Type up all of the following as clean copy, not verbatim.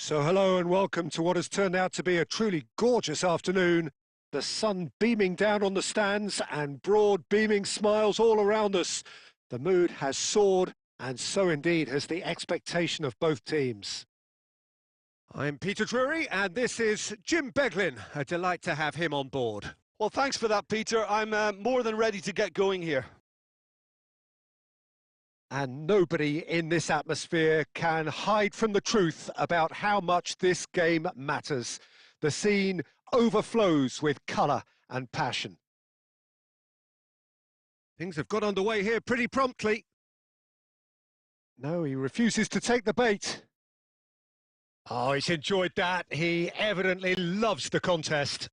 So hello and welcome to what has turned out to be a truly gorgeous afternoon. The sun beaming down on the stands and broad beaming smiles all around us. The mood has soared, and so indeed has the expectation of both teams. I'm Peter Drury and this is Jim Beglin. A delight to have him on board. Well, thanks for that, Peter. I'm more than ready to get going here. And nobody in this atmosphere can hide from the truth about how much this game matters. The scene overflows with colour and passion. Things have got underway here pretty promptly. No, he refuses to take the bait. Oh, he's enjoyed that. He evidently loves the contest.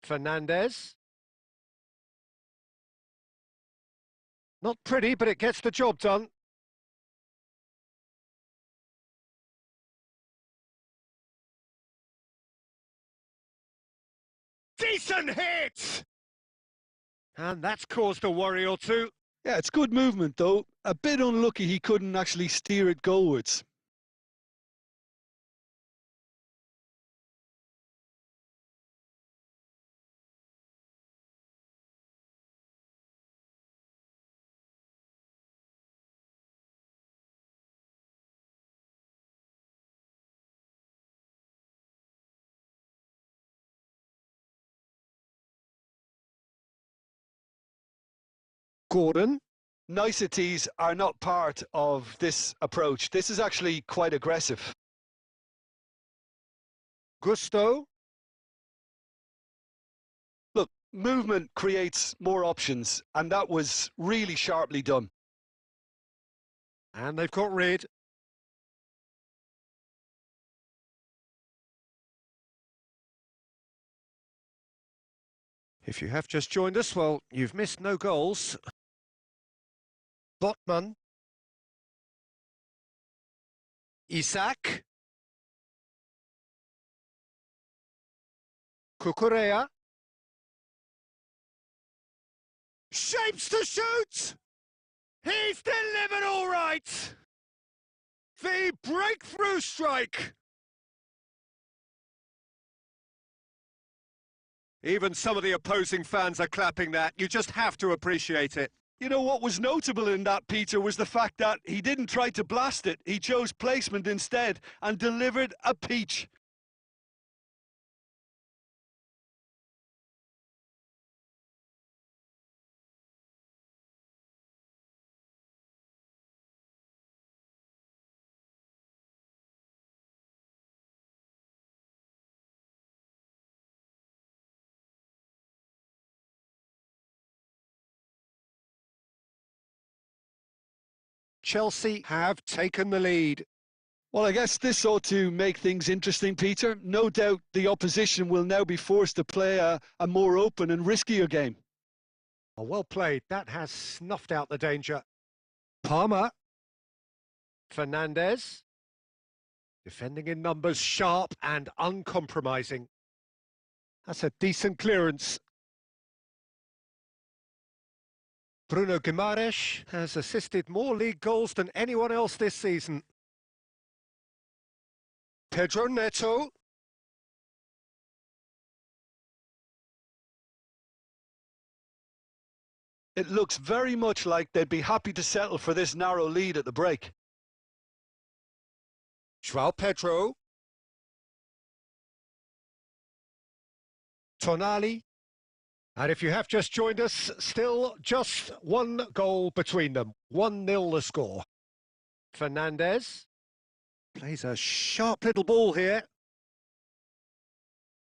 Fernandez. Not pretty, but it gets the job done. Decent hit! And that's caused a worry or two. Yeah, it's good movement, though. A bit unlucky he couldn't actually steer it goalwards. Gordon. Niceties are not part of this approach. This is actually quite aggressive. Gusto. Look, movement creates more options, and that was really sharply done. And they've got rid. If you have just joined us, well, you've missed no goals. Botman. Isak. Cucurella. Shapes to shoot! He's delivered all right! The breakthrough strike! Even some of the opposing fans are clapping that. You just have to appreciate it. You know, what was notable in that, Peter, was the fact that he didn't try to blast it. He chose placement instead and delivered a peach. Chelsea have taken the lead. Well, I guess this ought to make things interesting, Peter. No doubt the opposition will now be forced to play a more open and riskier game. Oh, well played. That has snuffed out the danger. Palmer. Fernandez. Defending in numbers, sharp and uncompromising. That's a decent clearance. Bruno Guimaraes has assisted more league goals than anyone else this season. Pedro Neto. It looks very much like they'd be happy to settle for this narrow lead at the break. João Pedro. Tonali. And if you have just joined us, still just one goal between them. 1-0 the score. Fernandez plays a sharp little ball here.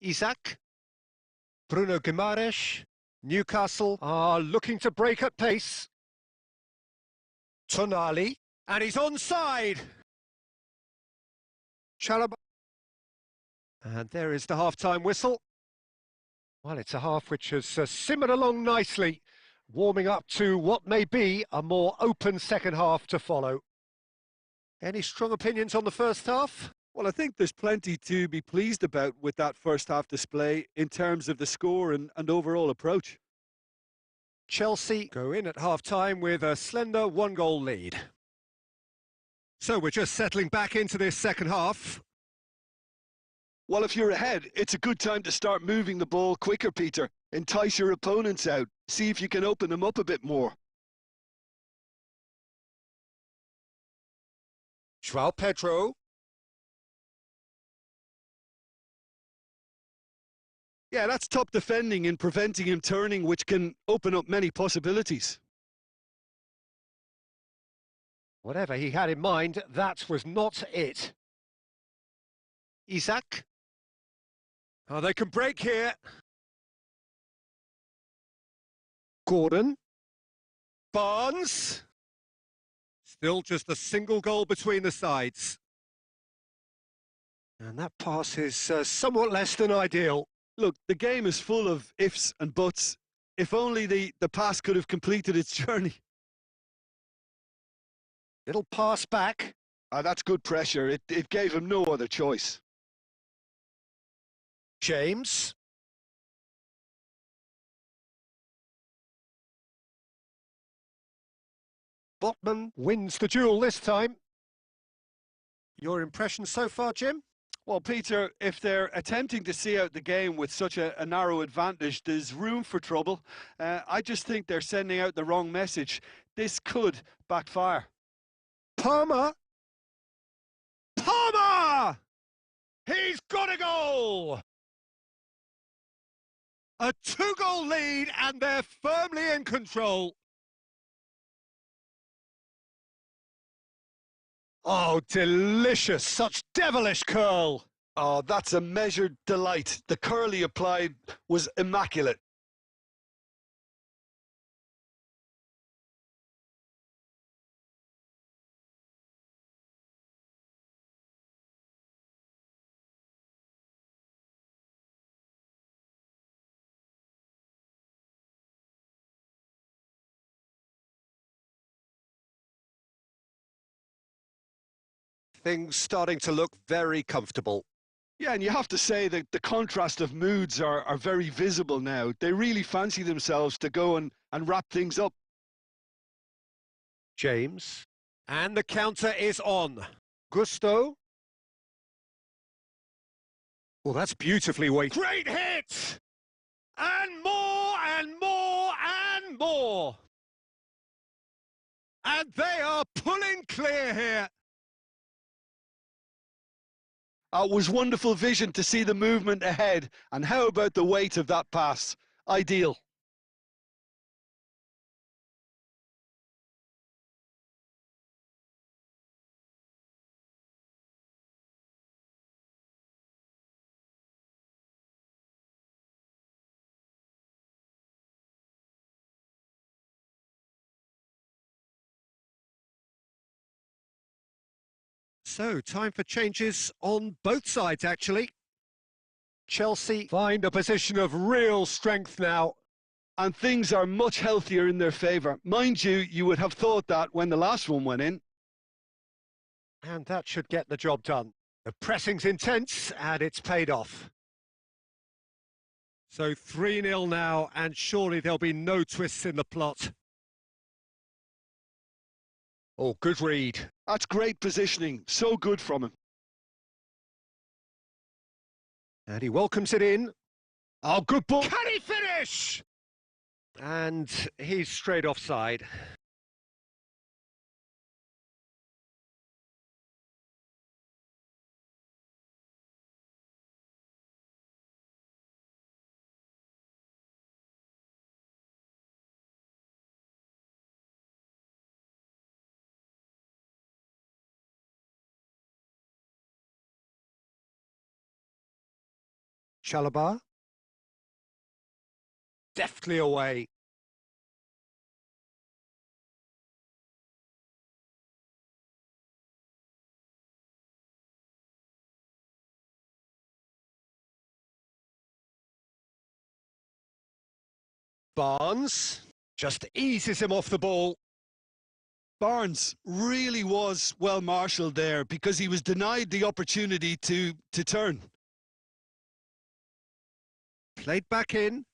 Isak. Bruno Guimaraes. Newcastle are looking to break at pace. Tonali. And he's onside. Chalobah. And there is the half-time whistle. Well, it's a half which has simmered along nicely, warming up to what may be a more open second half to follow. Any strong opinions on the first half? Well, I think there's plenty to be pleased about with that first half display in terms of the score and overall approach. Chelsea go in at half-time with a slender one-goal lead. So we're just settling back into this second half. Well, if you're ahead, it's a good time to start moving the ball quicker, Peter. Entice your opponents out. See if you can open them up a bit more. João Pedro. Yeah, that's top defending and preventing him turning, which can open up many possibilities. Whatever he had in mind, that was not it. Isak. Oh, they can break here. Gordon. Barnes. Still just a single goal between the sides. And that pass is somewhat less than ideal. Look, the game is full of ifs and buts. If only the pass could have completed its journey. Little pass back. That's good pressure. It gave him no other choice. James. Botman wins the duel this time. Your impression so far, Jim? Well, Peter, if they're attempting to see out the game with such a narrow advantage, there's room for trouble. I just think they're sending out the wrong message. This could backfire. Palmer! Palmer! He's got a goal! A 2-goal lead and they're firmly in control. Oh, delicious. Such devilish curl. Oh, that's a measured delight. The curl he applied was immaculate. Things starting to look very comfortable. Yeah, and you have to say that the contrast of moods are very visible now. They really fancy themselves to go and wrap things up. James. And the counter is on. Gusto. Well, that's beautifully weighted. Great hit! And more, and more, and more! And they are pulling clear here. It was wonderful vision to see the movement ahead. And how about the weight of that pass? Ideal. So, time for changes on both sides, actually. Chelsea find a position of real strength now. And things are much healthier in their favour. Mind you, you would have thought that when the last one went in. And that should get the job done. The pressing's intense, and it's paid off. So 3-0 now, and surely there'll be no twists in the plot. Oh, good read. That's great positioning. So good from him. And he welcomes it in. Oh, good ball. Can he finish? And he's straight offside. Chalobah. Deftly away. Barnes just eases him off the ball. Barnes really was well marshalled there because he was denied the opportunity to turn. Played back in.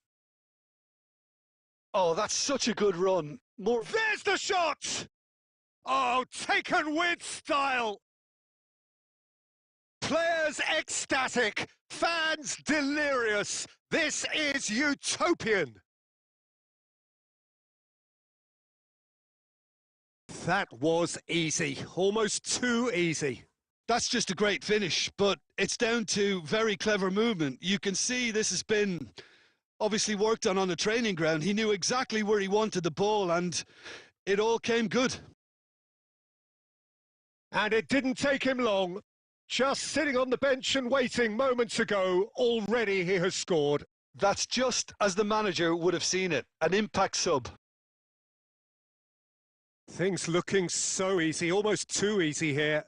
Oh, that's such a good run. There's the shot! Oh, taken with style! Players ecstatic, fans delirious. This is utopian. That was easy, almost too easy. That's just a great finish, but it's down to very clever movement. You can see this has been obviously worked on the training ground. He knew exactly where he wanted the ball, and it all came good. And it didn't take him long. Just sitting on the bench and waiting moments ago, already he has scored. That's just as the manager would have seen it, an impact sub. Things looking so easy, almost too easy here.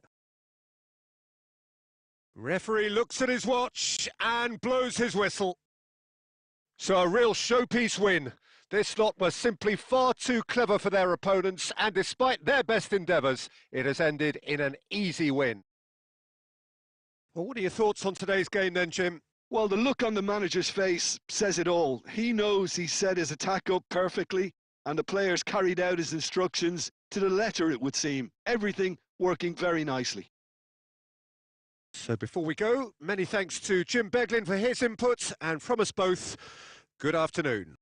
Referee looks at his watch and blows his whistle. So a real showpiece win. This lot was simply far too clever for their opponents, and despite their best endeavours, it has ended in an easy win. Well, what are your thoughts on today's game then, Jim? Well, the look on the manager's face says it all. He knows he set his attack up perfectly, and the players carried out his instructions to the letter, it would seem. Everything working very nicely. So before we go, many thanks to Jim Beglin for his input, and from us both, good afternoon.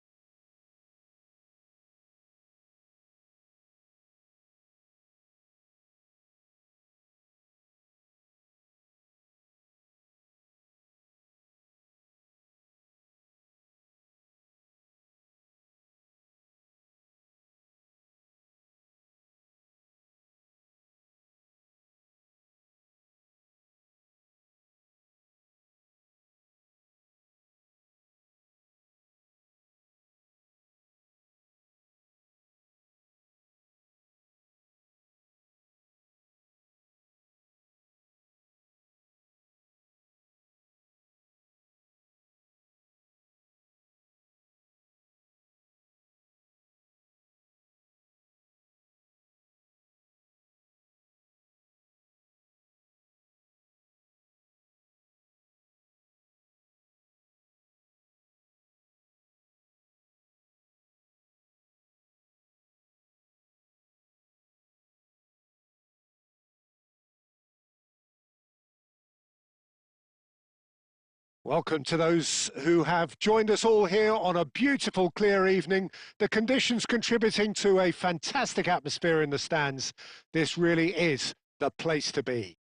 Welcome to those who have joined us all here on a beautiful, clear evening. The conditions contributing to a fantastic atmosphere in the stands. This really is the place to be.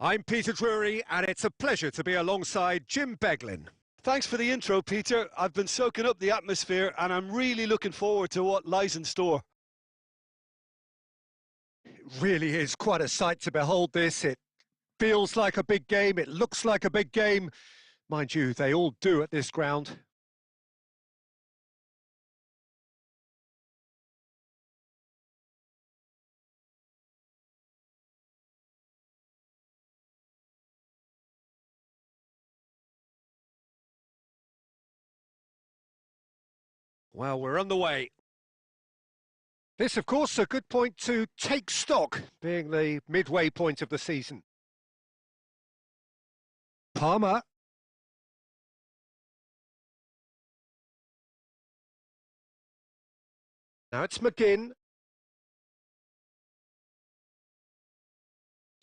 I'm Peter Drury, and it's a pleasure to be alongside Jim Beglin. Thanks for the intro, Peter. I've been soaking up the atmosphere, and I'm really looking forward to what lies in store. It really is quite a sight to behold this. It feels like a big game, it looks like a big game. Mind you, they all do at this ground. Well, we're on the way. This, of course, a good point to take stock, being the midway point of the season. Palmer. Now it's McGinn.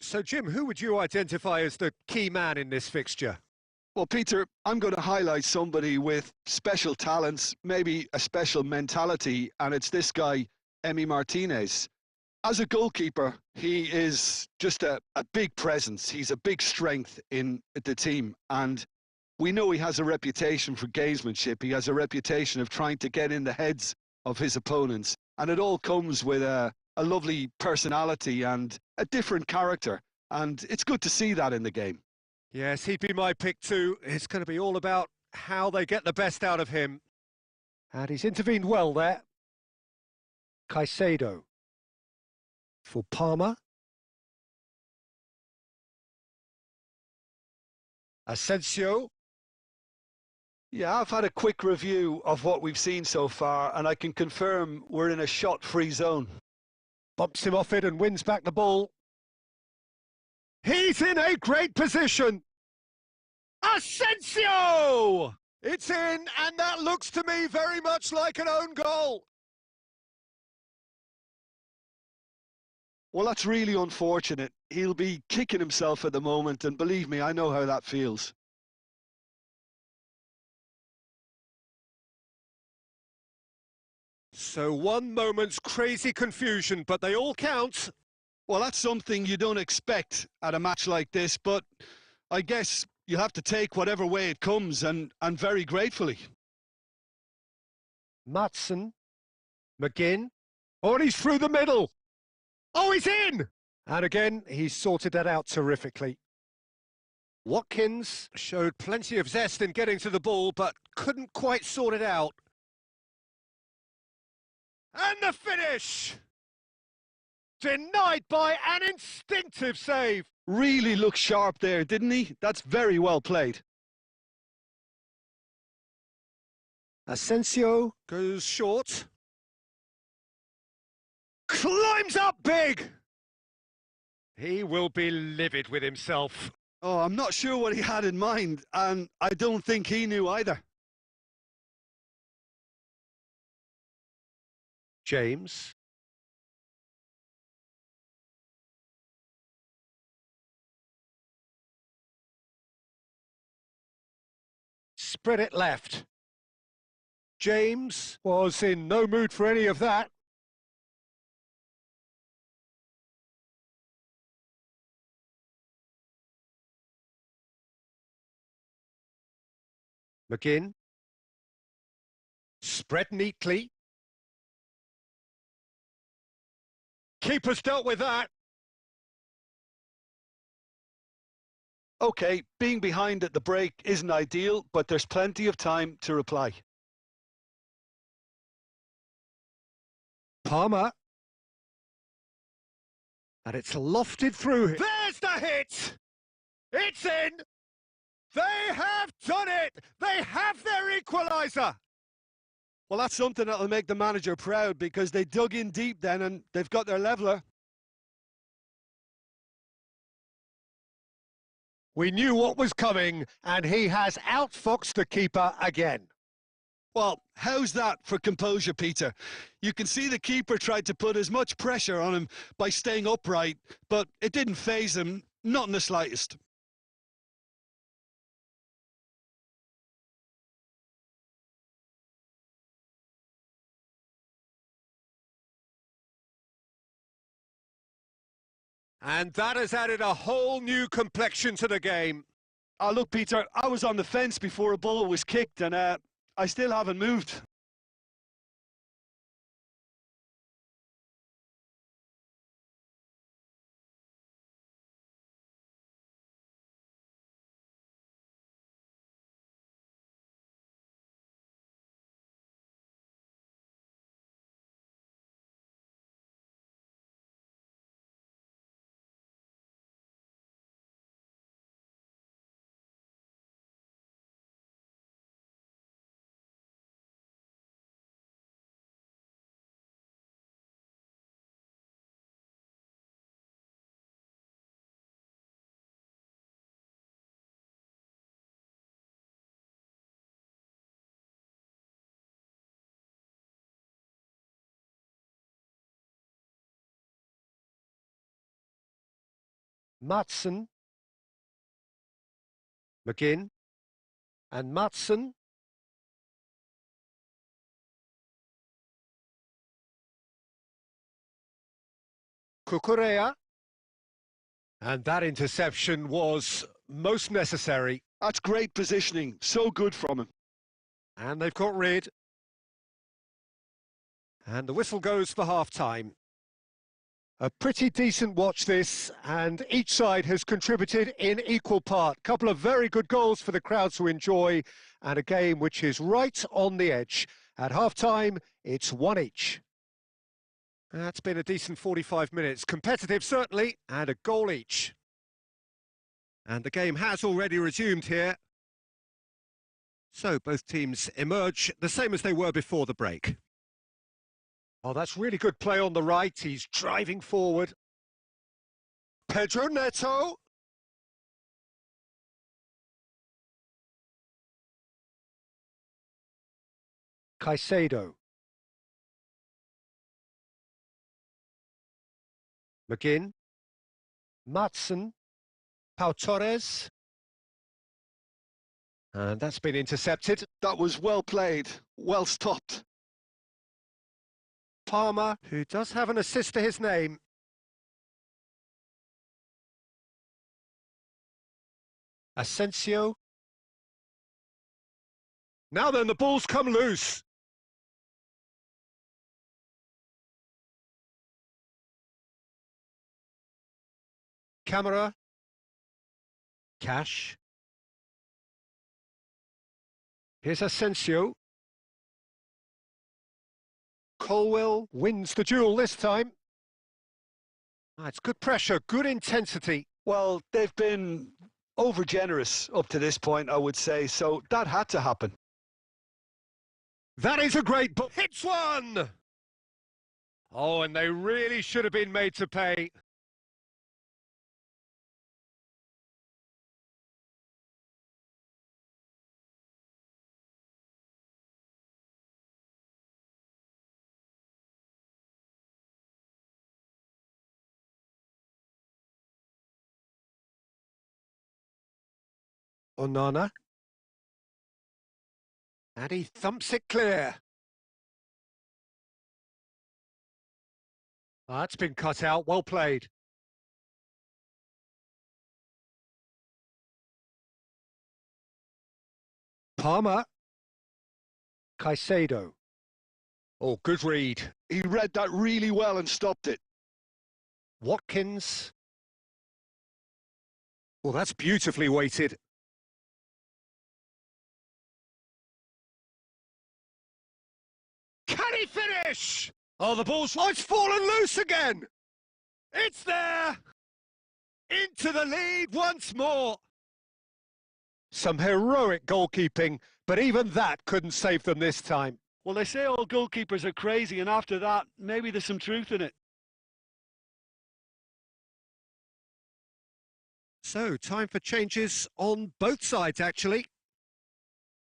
So, Jim, who would you identify as the key man in this fixture? Well, Peter, I'm going to highlight somebody with special talents, maybe a special mentality, and it's this guy, Emi Martinez. As a goalkeeper, he is just a big presence. He's a big strength in the team, and we know he has a reputation for gamesmanship. He has a reputation of trying to get in the heads of his opponents, and it all comes with a lovely personality and a different character, and it's good to see that in the game. Yes, he'd be my pick too. It's going to be all about how they get the best out of him. And he's intervened well there. Caicedo. For Palmer. Asensio. Yeah, I've had a quick review of what we've seen so far, and I can confirm we're in a shot-free zone. Bumps him off it and wins back the ball. He's in a great position. Asensio! It's in, and that looks to me very much like an own goal. Well, that's really unfortunate. He'll be kicking himself at the moment, and believe me, I know how that feels. So one moment's crazy confusion, but they all count. Well, that's something you don't expect at a match like this, but I guess you'll have to take whatever way it comes, and very gratefully. Matson, McGinn. Oh, and he's through the middle. Oh, he's in! And again, he's sorted that out terrifically. Watkins showed plenty of zest in getting to the ball, but couldn't quite sort it out. And the finish! Denied by an instinctive save. Really looked sharp there, didn't he? That's very well played. Asensio goes short. Climbs up big! He will be livid with himself. Oh, I'm not sure what he had in mind, and I don't think he knew either. James. Spread it left. James was in no mood for any of that. McGinn. Spread neatly. Keeper's dealt with that. Okay, being behind at the break isn't ideal, but there's plenty of time to reply. Palmer. And it's lofted through. There's the hit! It's in! They have done it! They have their equaliser! Well, that's something that'll make the manager proud, because they dug in deep then and they've got their leveller. We knew what was coming, and he has outfoxed the keeper again. Well, how's that for composure, Peter? You can see the keeper tried to put as much pressure on him by staying upright, but it didn't faze him, not in the slightest. And that has added a whole new complexion to the game. Oh, look, Peter, I was on the fence before a ball was kicked, and I still haven't moved. Matson. McGinn. And Matson. Cucurella. And that interception was most necessary. That's great positioning, so good from him. And they've got rid. And the whistle goes for half-time. A pretty decent watch this, and each side has contributed in equal part. Couple of very good goals for the crowd to enjoy, and a game which is right on the edge. At half-time, it's one each. That's been a decent 45 minutes. Competitive, certainly, and a goal each. And the game has already resumed here. So both teams emerge the same as they were before the break. Oh, that's really good play on the right. He's driving forward. Pedro Neto. Caicedo. McGinn, Matson, Pau Torres. And that's been intercepted. That was well played, well stopped. Palmer, who does have an assist to his name. Asensio. Now then, the ball's come loose. Camera. Cash. Here's Asensio. Colwell wins the duel this time. It's good pressure, good intensity. Well, they've been over-generous up to this point, I would say, so that had to happen. That is a great ball. Hits one! Oh, and they really should have been made to pay. Onana. And he thumps it clear. That's been cut out, well played. Palmer. Caicedo. Oh, good read. He read that really well and stopped it. Watkins. Well, that's beautifully weighted. Can he finish? Oh, the ball's... Oh, it's fallen loose again! It's there! Into the lead once more! Some heroic goalkeeping, but even that couldn't save them this time. Well, they say all goalkeepers are crazy, and after that, maybe there's some truth in it. So, time for changes on both sides, actually.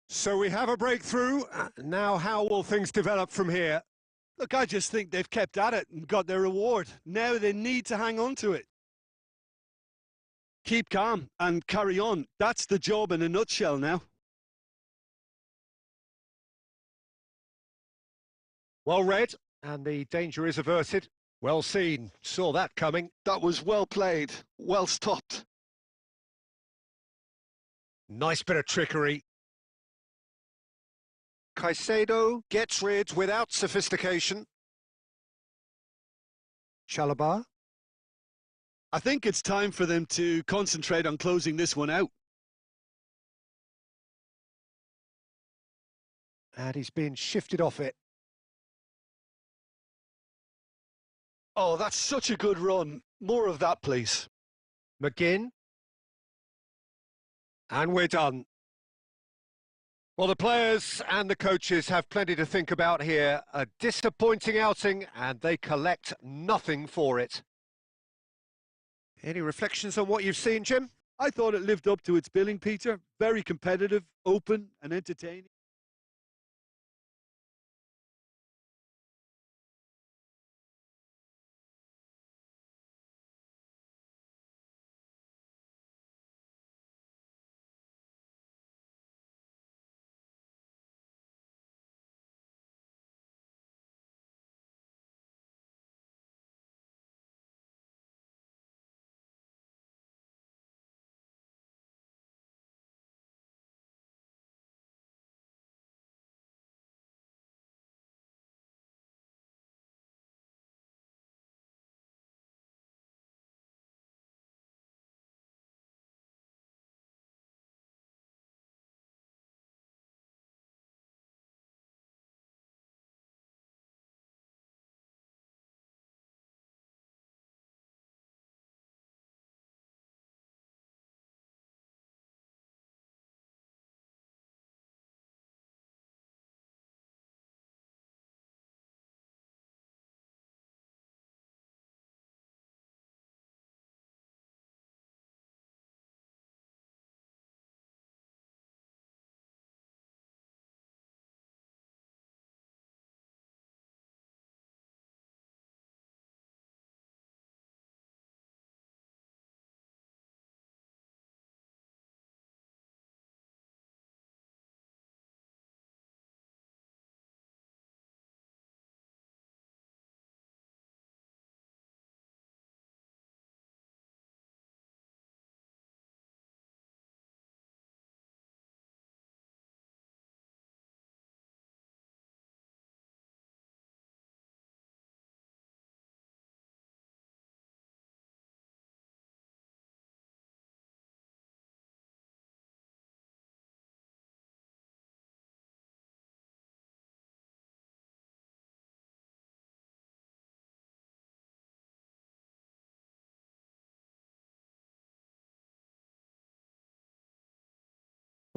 So we have a breakthrough. Now, how will things develop from here? Look, I just think they've kept at it and got their reward. Now they need to hang on to it. Keep calm and carry on. That's the job in a nutshell now. Well read, and the danger is averted. Well seen. Saw that coming. That was well played, well stopped. Nice bit of trickery. Caicedo gets rid without sophistication. Chalobah. I think it's time for them to concentrate on closing this one out. And he's been shifted off it. Oh, that's such a good run. More of that, please. McGinn. And we're done. Well, the players and the coaches have plenty to think about here. A disappointing outing, and they collect nothing for it. Any reflections on what you've seen, Jim? I thought it lived up to its billing, Peter. Very competitive, open and entertaining.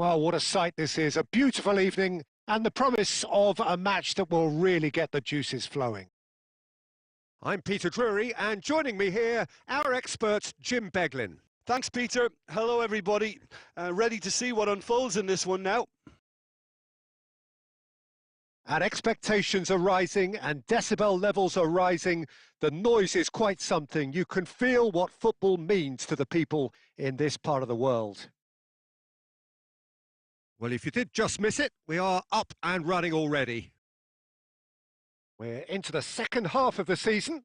Well, what a sight this is. A beautiful evening and the promise of a match that will really get the juices flowing. I'm Peter Drury, and joining me here, our expert, Jim Beglin. Thanks, Peter. Hello, everybody. Ready to see what unfolds in this one now. And expectations are rising and decibel levels are rising. The noise is quite something. You can feel what football means to the people in this part of the world. Well, if you did just miss it, we are up and running already. We're into the second half of the season.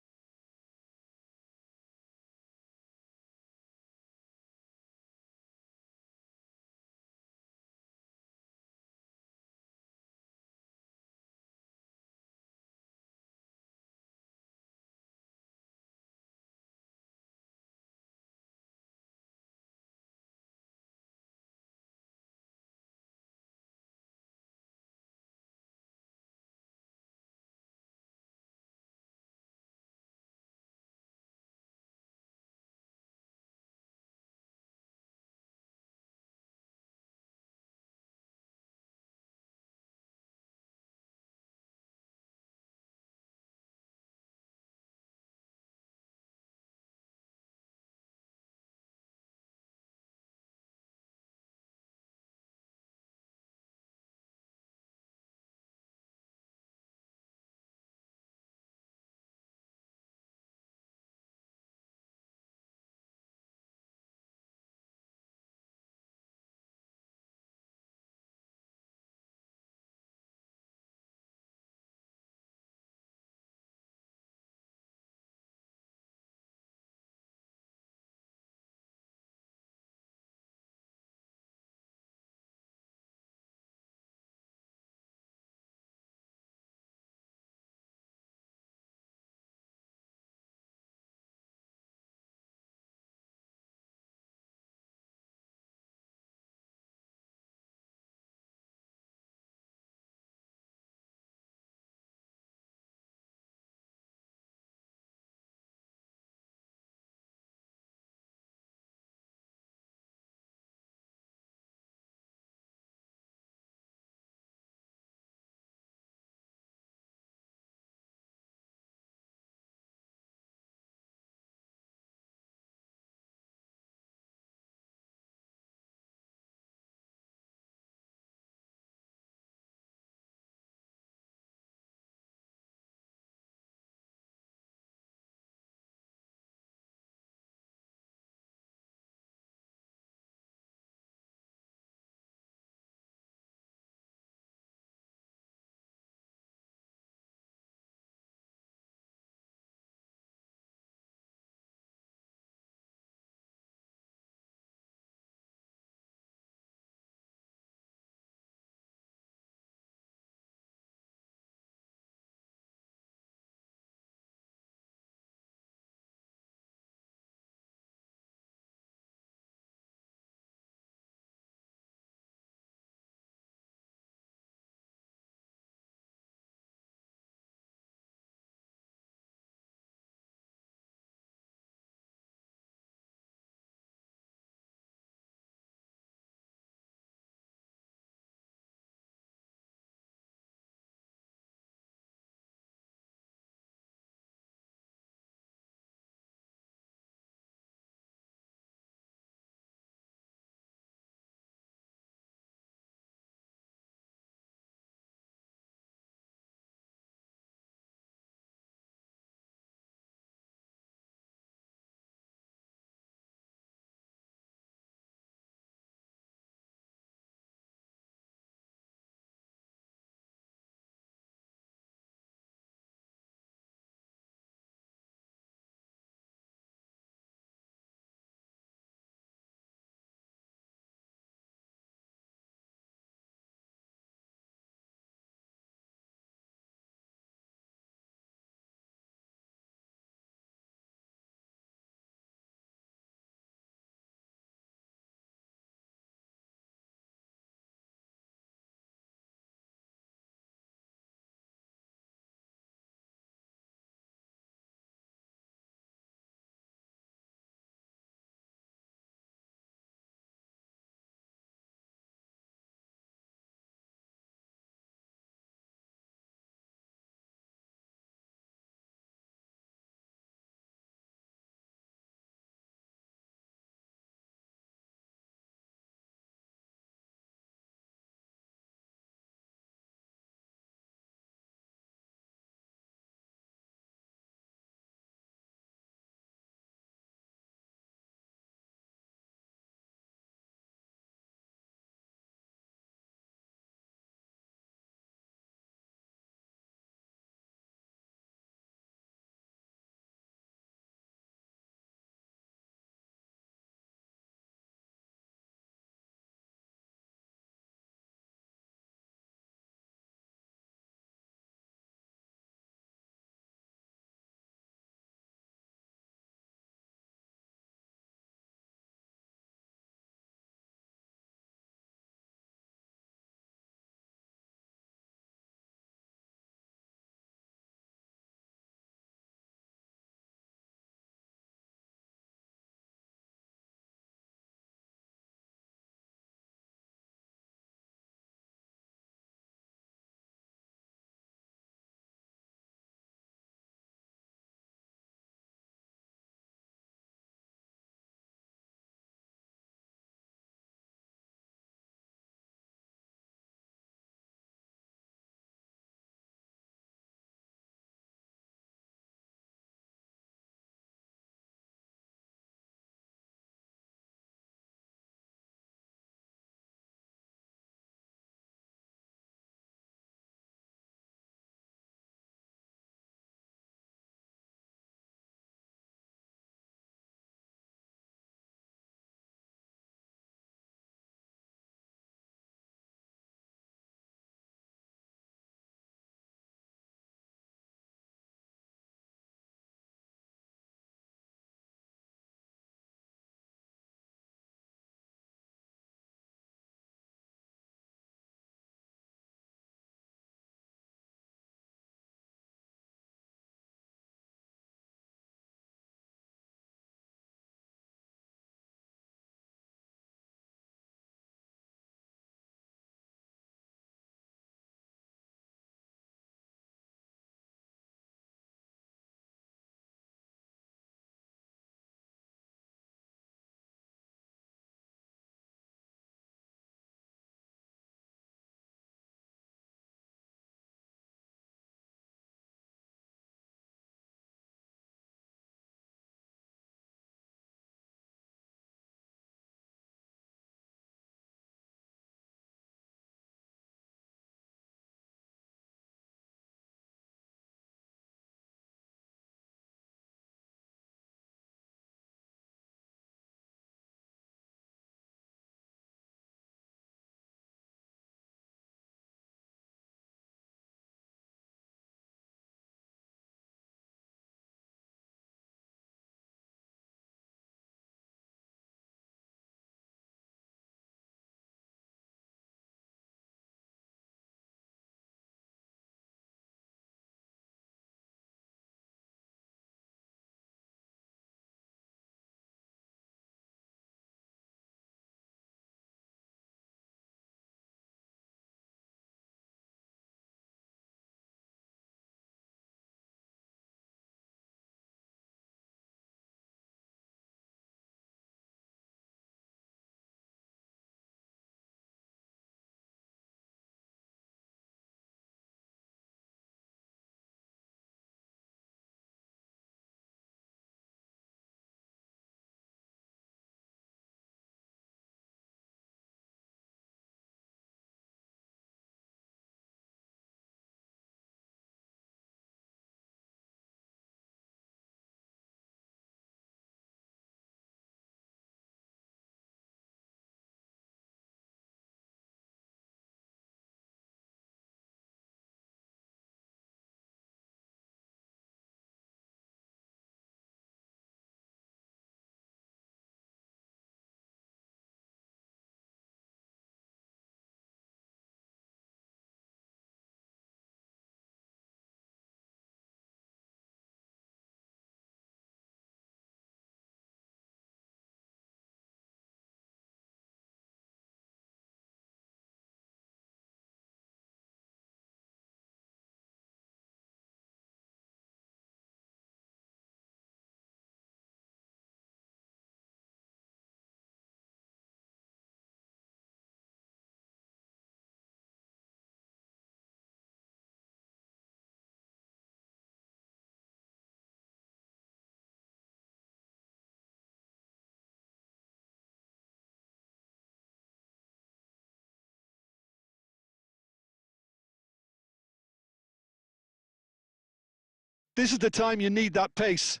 This is the time you need that pace.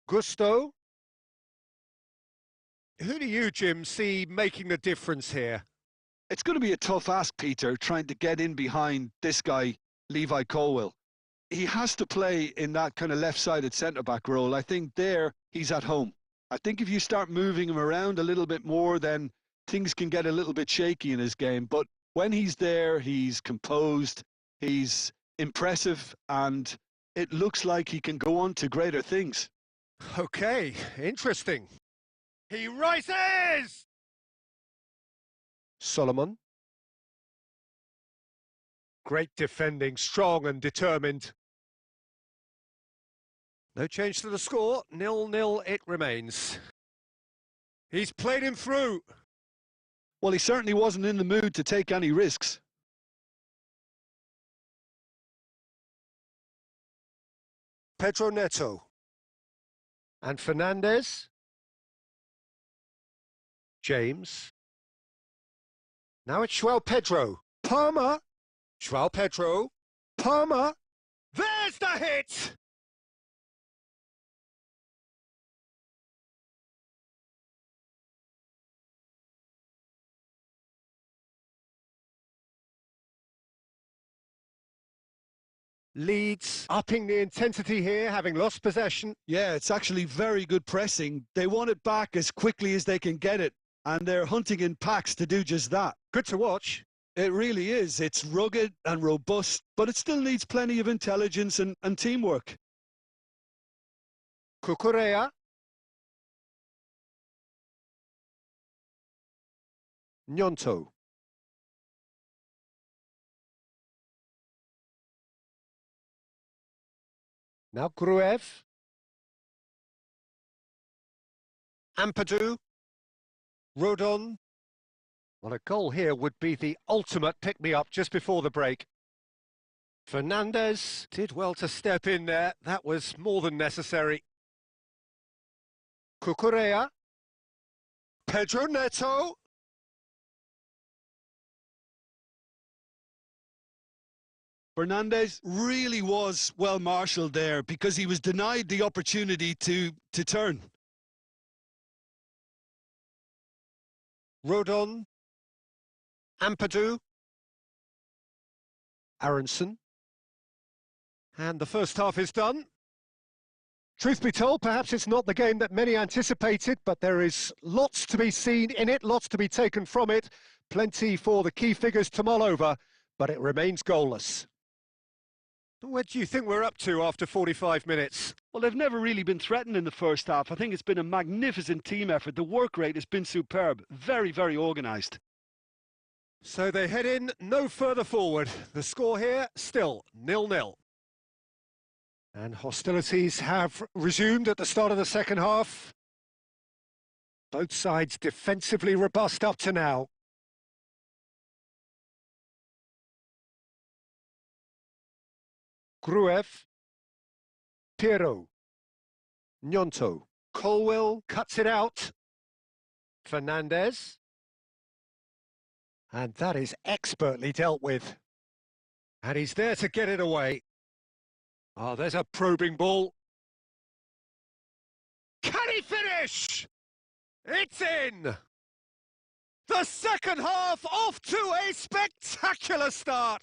Gusto. Who do you, Jim, see making the difference here? It's going to be a tough ask, Peter, trying to get in behind this guy, Levi Colwill. He has to play in that kind of left-sided centre-back role. I think there he's at home. I think if you start moving him around a little bit more, then things can get a little bit shaky in his game. But when he's there, he's composed, he's impressive, and it looks like he can go on to greater things. Okay, interesting. He rises! Solomon. Great defending, strong and determined. No change to the score, 0-0 it remains. He's played him through. Well, he certainly wasn't in the mood to take any risks. Pedro Neto. And Fernandez. James. Now it's João Pedro. Palmer. João Pedro. Palmer. There's the hit! Leeds upping the intensity here, having lost possession. Yeah, it's actually very good pressing. They want it back as quickly as they can get it, and they're hunting in packs to do just that. Good to watch. It really is. It's rugged and robust, but it still needs plenty of intelligence and teamwork. Cucurella. Gnonto. Now Gruev. Ampadu. Rodon. Well, a goal here would be the ultimate pick-me-up just before the break. Fernandez did well to step in there. That was more than necessary. Cucurella. Pedro Neto. Fernandez really was well marshalled there because he was denied the opportunity to turn. Rodon. Ampadu. Aronson. And the first half is done. Truth be told, perhaps it's not the game that many anticipated, but there is lots to be seen in it, lots to be taken from it. Plenty for the key figures to mull over, but it remains goalless. What do you think we're up to after 45 minutes? Well, they've never really been threatened in the first half. I think it's been a magnificent team effort. The work rate has been superb. Very, very organised. So they head in no further forward. The score here, still 0-0. And hostilities have resumed at the start of the second half. Both sides defensively robust up to now. Gruev. Piero. Gnonto. Colwill cuts it out. Fernandez. And that is expertly dealt with. And he's there to get it away. Oh, there's a probing ball. Can he finish? It's in! The second half off to a spectacular start.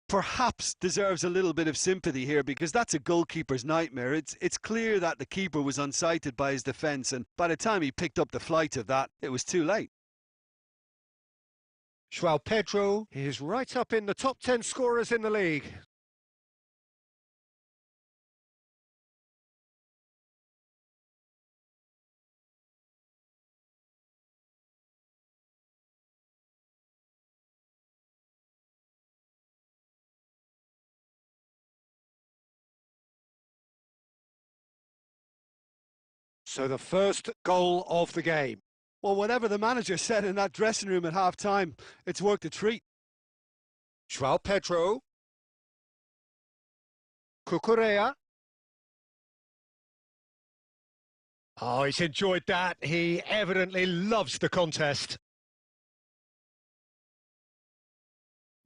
Perhaps deserves a little bit of sympathy here because that's a goalkeeper's nightmare. It's clear that the keeper was unsighted by his defence, and by the time he picked up the flight of that, it was too late. João Pedro is right up in the top 10 scorers in the league. So the first goal of the game. Well, whatever the manager said in that dressing room at half-time, it's worked a treat. João Pedro. Cucurella. Oh, he's enjoyed that. He evidently loves the contest.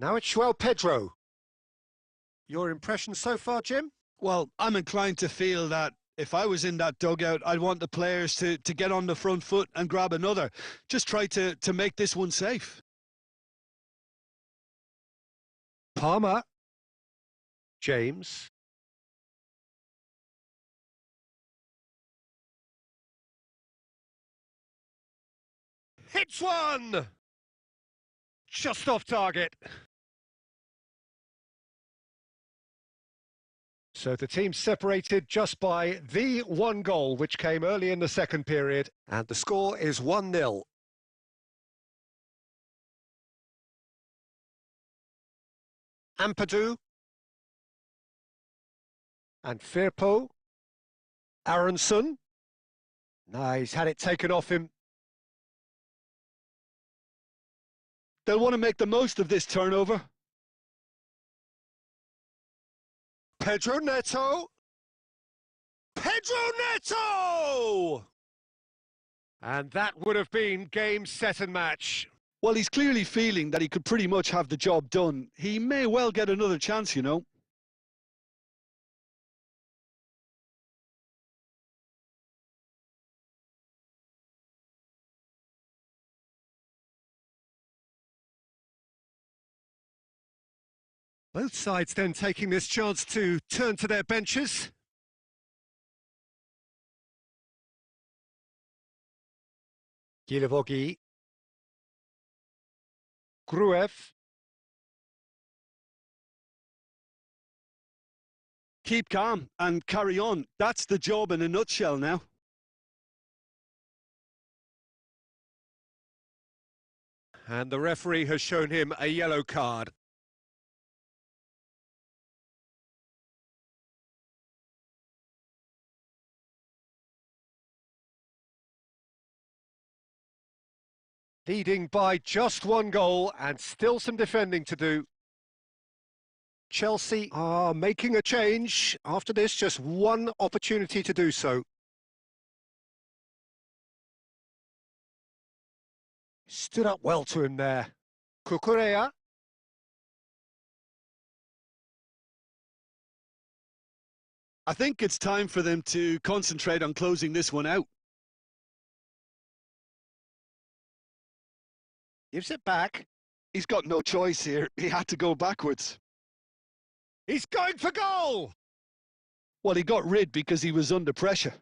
Now it's João Pedro. Your impression so far, Jim? Well, I'm inclined to feel that if I was in that dugout, I'd want the players to get on the front foot and grab another. Just try to make this one safe. Palmer. James. Hits one! Just off target. So the team separated just by the one goal, which came early in the second period, and the score is 1-0. Ampadu and Firpo. Aronson. No, he's had it taken off him. They'll want to make the most of this turnover. Pedro Neto. Pedro Neto! And that would have been game, set and match. Well, he's clearly feeling that he could pretty much have the job done. He may well get another chance, you know. Both sides then taking this chance to turn to their benches. Guilevogi. Gruev. Keep calm and carry on. That's the job in a nutshell now. And the referee has shown him a yellow card. Leading by just one goal and still some defending to do. Chelsea are making a change. After this, just one opportunity to do so. Stood up well to him there. Cucurella. I think it's time for them to concentrate on closing this one out. Gives it back. He's got no choice here. He had to go backwards. He's going for goal! Well, he got rid because he was under pressure.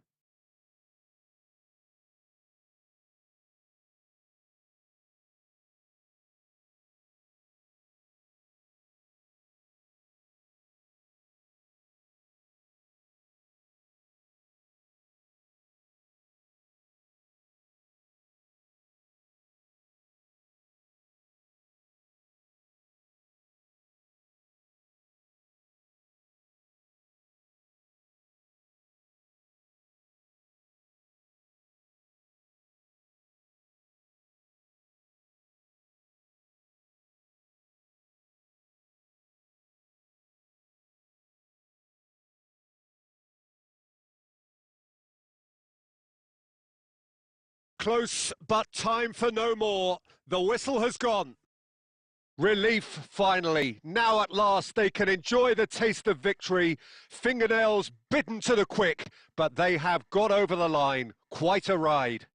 Close, but time for no more. The whistle has gone. Relief, finally. Now at last they can enjoy the taste of victory. Fingernails bitten to the quick, but they have got over the line. Quite a ride.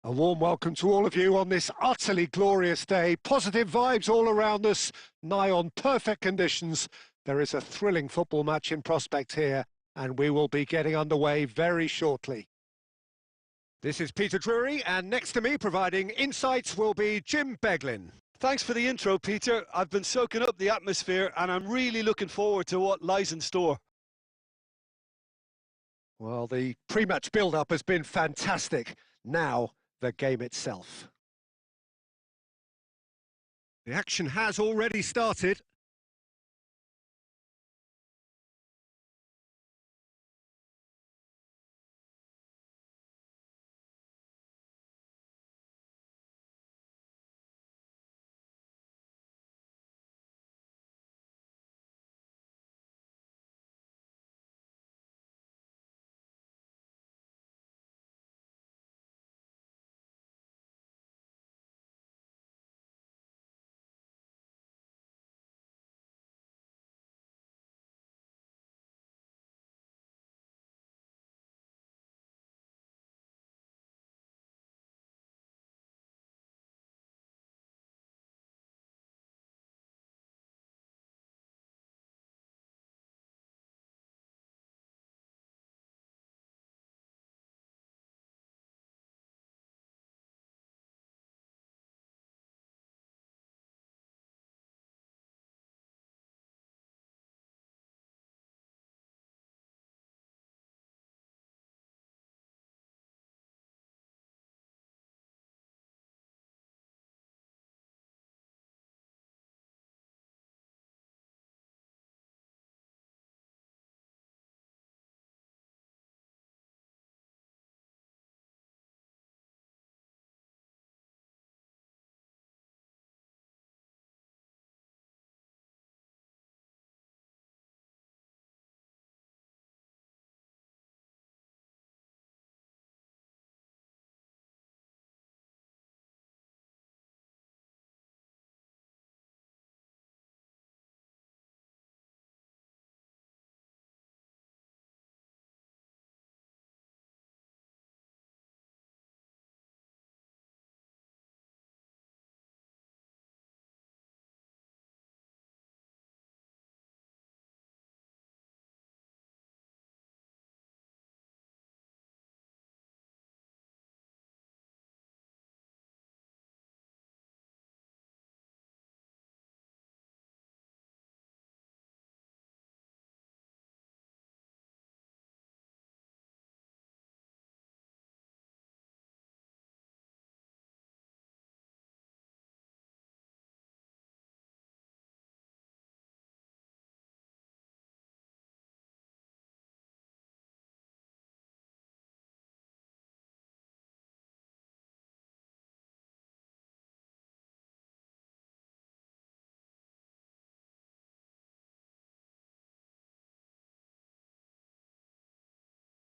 A warm welcome to all of you on this utterly glorious day. Positive vibes all around us, nigh on perfect conditions. There is a thrilling football match in prospect here, and we will be getting underway very shortly. This is Peter Drury, and next to me providing insights will be Jim Beglin. Thanks for the intro, Peter. I've been soaking up the atmosphere and I'm really looking forward to what lies in store. Well, the pre-match build-up has been fantastic. Now, the game itself. The action has already started.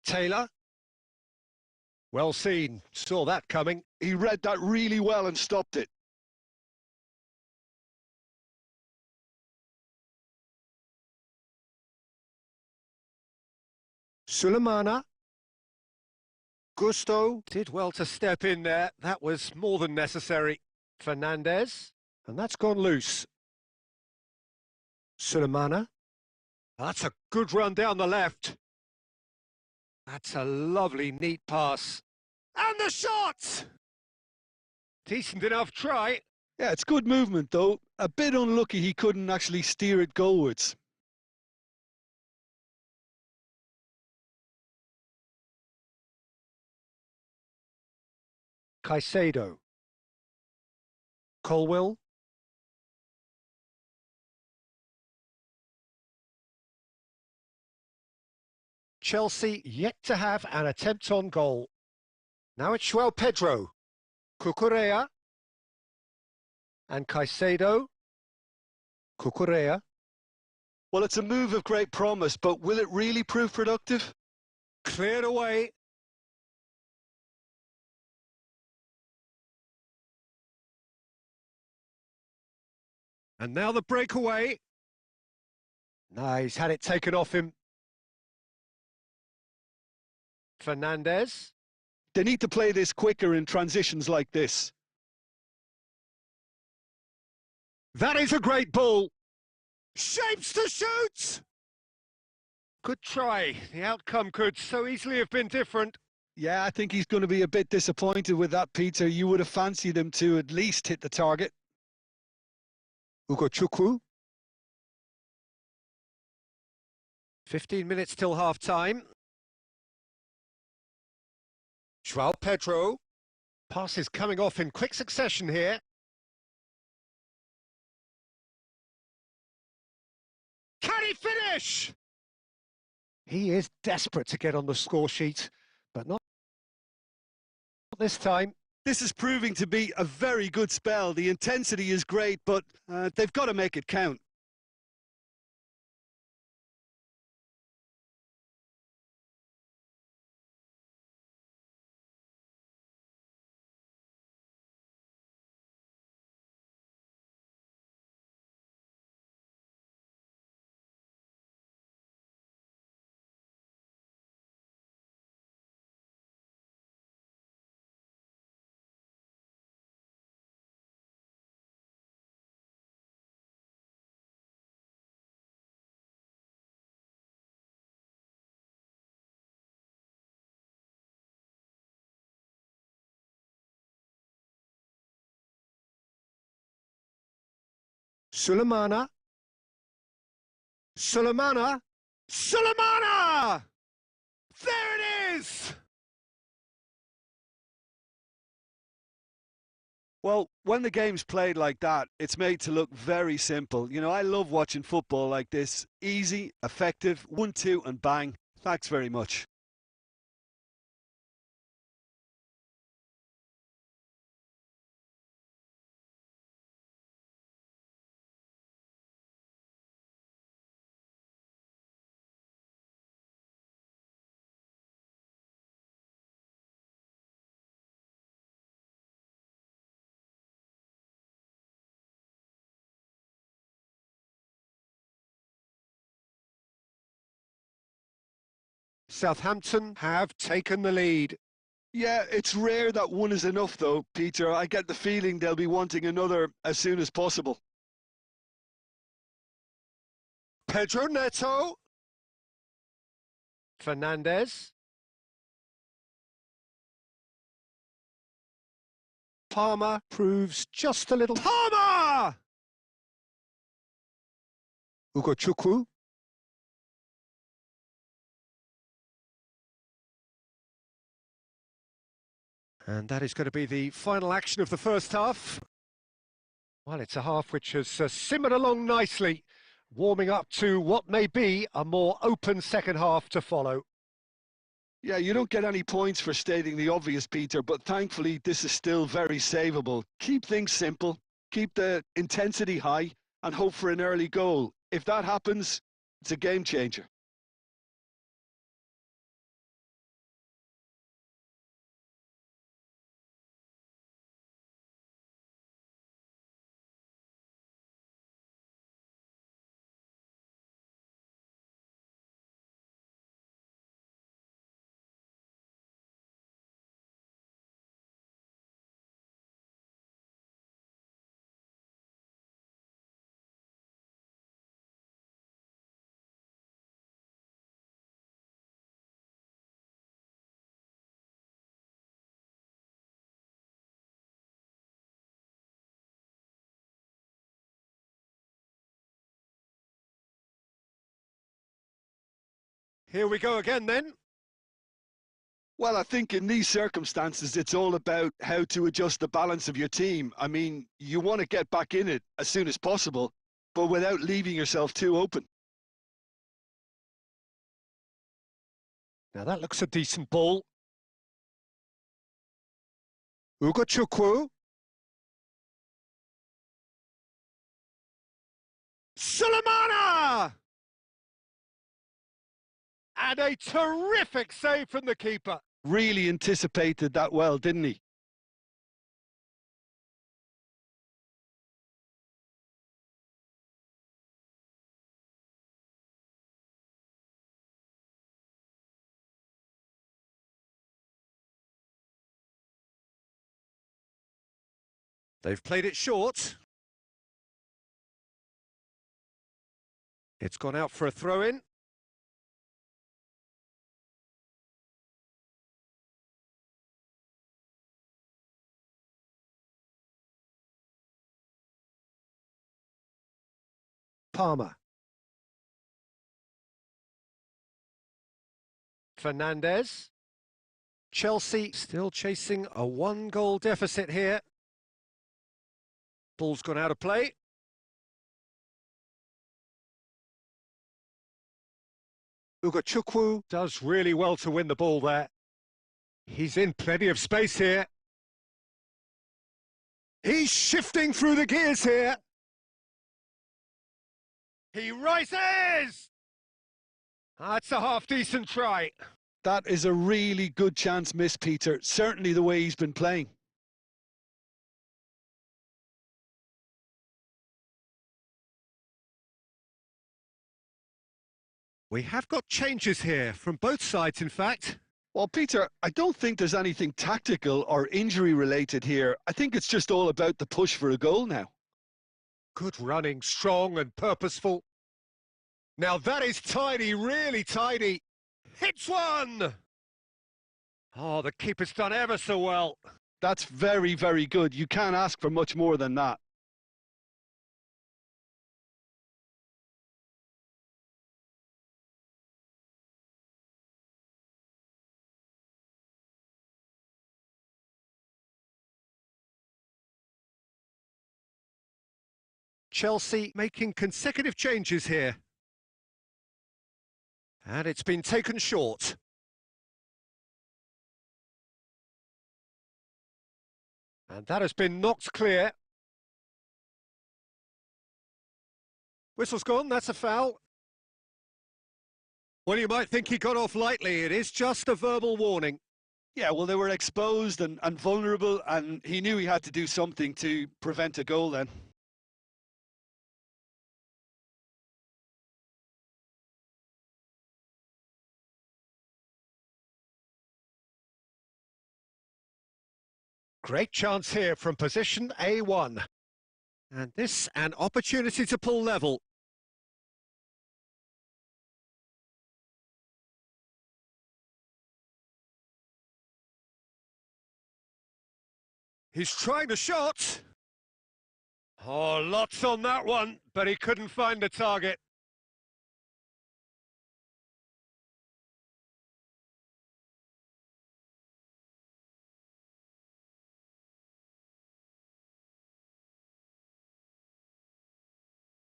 Taylor. Well seen, saw that coming. He read that really well and stopped it. Sulemana. Gusto did well to step in there. That was more than necessary. Fernandez, and that's gone loose. Sulemana. That's a good run down the left. That's a lovely, neat pass. And the shot! Decent enough try. Yeah, it's good movement though. A bit unlucky he couldn't actually steer it goalwards. Caicedo. Colwill. Chelsea yet to have an attempt on goal. Now it's João Pedro. Cucurella. And Caicedo. Cucurella. Well, it's a move of great promise, but will it really prove productive? Cleared away. And now the breakaway. No, he's had it taken off him. Fernandez. They need to play this quicker in transitions like this. That is a great ball. Shapes to shoot. Good try. The outcome could so easily have been different. Yeah, I think he's going to be a bit disappointed with that, Peter. You would have fancied him to at least hit the target. Ugochukwu. 15 minutes till half-time. João Pedro. Passes coming off in quick succession here. Can he finish? He is desperate to get on the score sheet, but not this time. This is proving to be a very good spell. The intensity is great, but they've got to make it count. Sulemana. Sulemana. Sulemana! There it is! Well, when the game's played like that, it's made to look very simple. You know, I love watching football like this. Easy, effective, 1-2 and bang. Thanks very much. Southampton have taken the lead. Yeah, it's rare that one is enough, though, Peter. I get the feeling they'll be wanting another as soon as possible. Pedro Neto. Fernandez. Palmer proves just a little... Palmer! Ugochukwu. And that is going to be the final action of the first half. Well, it's a half which has simmered along nicely, warming up to what may be a more open second half to follow. Yeah, you don't get any points for stating the obvious, Peter, but thankfully this is still very savable. Keep things simple, keep the intensity high, and hope for an early goal. If that happens, it's a game changer. Here we go again then. Well, I think in these circumstances, it's all about how to adjust the balance of your team. I mean, you want to get back in it as soon as possible, but without leaving yourself too open. Now that looks a decent ball. Ugochukwu. Sulemana! And a terrific save from the keeper. Really anticipated that well, didn't he? They've played it short. It's gone out for a throw-in. Palmer. Fernandez. Chelsea still chasing a one-goal deficit here. Ball's gone out of play. Ugachukwu does really well to win the ball there. He's in plenty of space here. He's shifting through the gears here. He rises! That's a half-decent try. That is a really good chance missed, Peter. Certainly the way he's been playing. We have got changes here, from both sides, in fact. Well, Peter, I don't think there's anything tactical or injury-related here. I think it's just all about the push for a goal now. Good running, strong and purposeful. Now that is tidy, really tidy. Hits one! Oh, the keeper's done ever so well. That's very, very good. You can't ask for much more than that. Chelsea making consecutive changes here. And it's been taken short. And that has been knocked clear. Whistle's gone, that's a foul. Well, you might think he got off lightly. It is just a verbal warning. Yeah, well, they were exposed and vulnerable, and he knew he had to do something to prevent a goal then. Great chance here from position A1. And this an opportunity to pull level. He's trying the shot. Oh, lots on that one, but he couldn't find the target.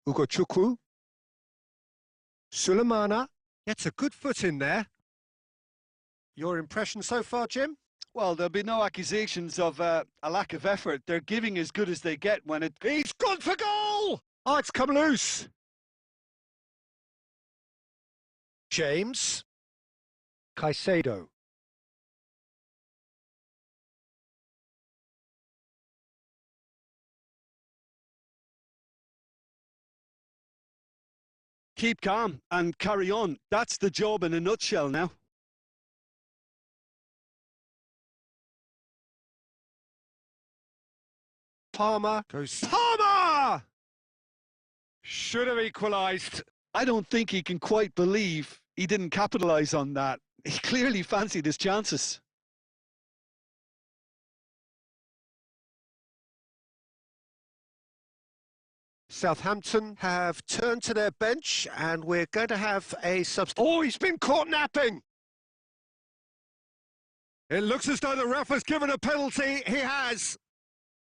Ugachukwu. Sulemana gets a good foot in there. Your impression so far, Jim? Well, there'll be no accusations of a lack of effort. They're giving as good as they get when it... He's gone for goal! Oh, it's come loose. James. Caicedo. Keep calm and carry on. That's the job in a nutshell now. Palmer goes... Palmer! Should have equalised. I don't think he can quite believe he didn't capitalise on that. He clearly fancied his chances. Southampton have turned to their bench and we're going to have a substitute. Oh, he's been caught napping! It looks as though the ref has given a penalty. He has.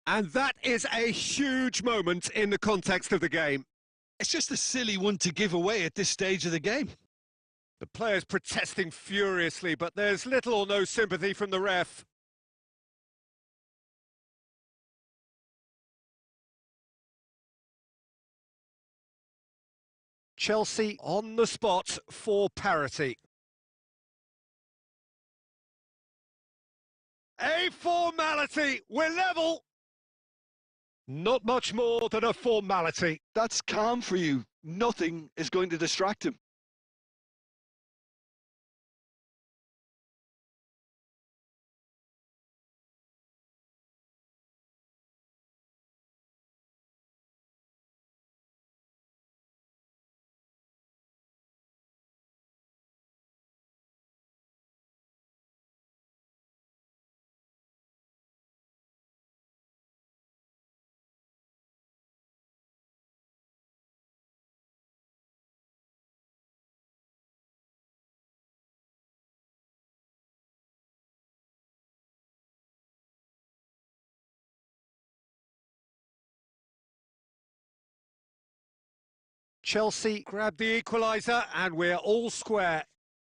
And that is a huge moment in the context of the game. It's just a silly one to give away at this stage of the game. The players protesting furiously, but there's little or no sympathy from the ref. Chelsea on the spot for parity. A formality, we're level. Not much more than a formality. That's calm for you. Nothing is going to distract him. Chelsea grab the equaliser and we're all square.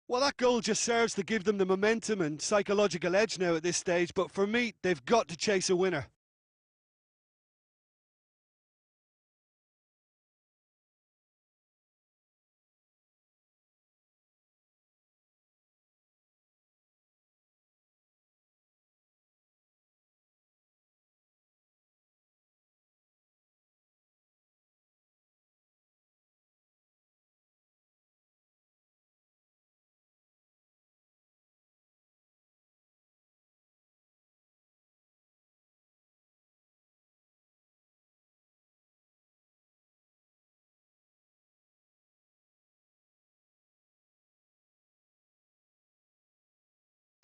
Well, that goal just serves to give them the momentum and psychological edge now at this stage, but for me, they've got to chase a winner.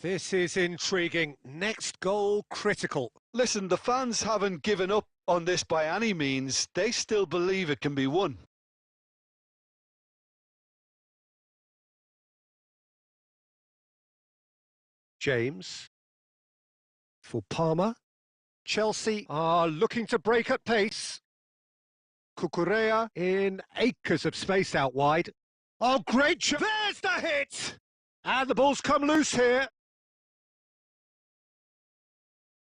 This is intriguing. Next goal critical. Listen, the fans haven't given up on this by any means. They still believe it can be won. James. For Palmer. Chelsea are looking to break at pace. Cucurella in acres of space out wide. Oh, great shot! There's the hit! And the ball's come loose here.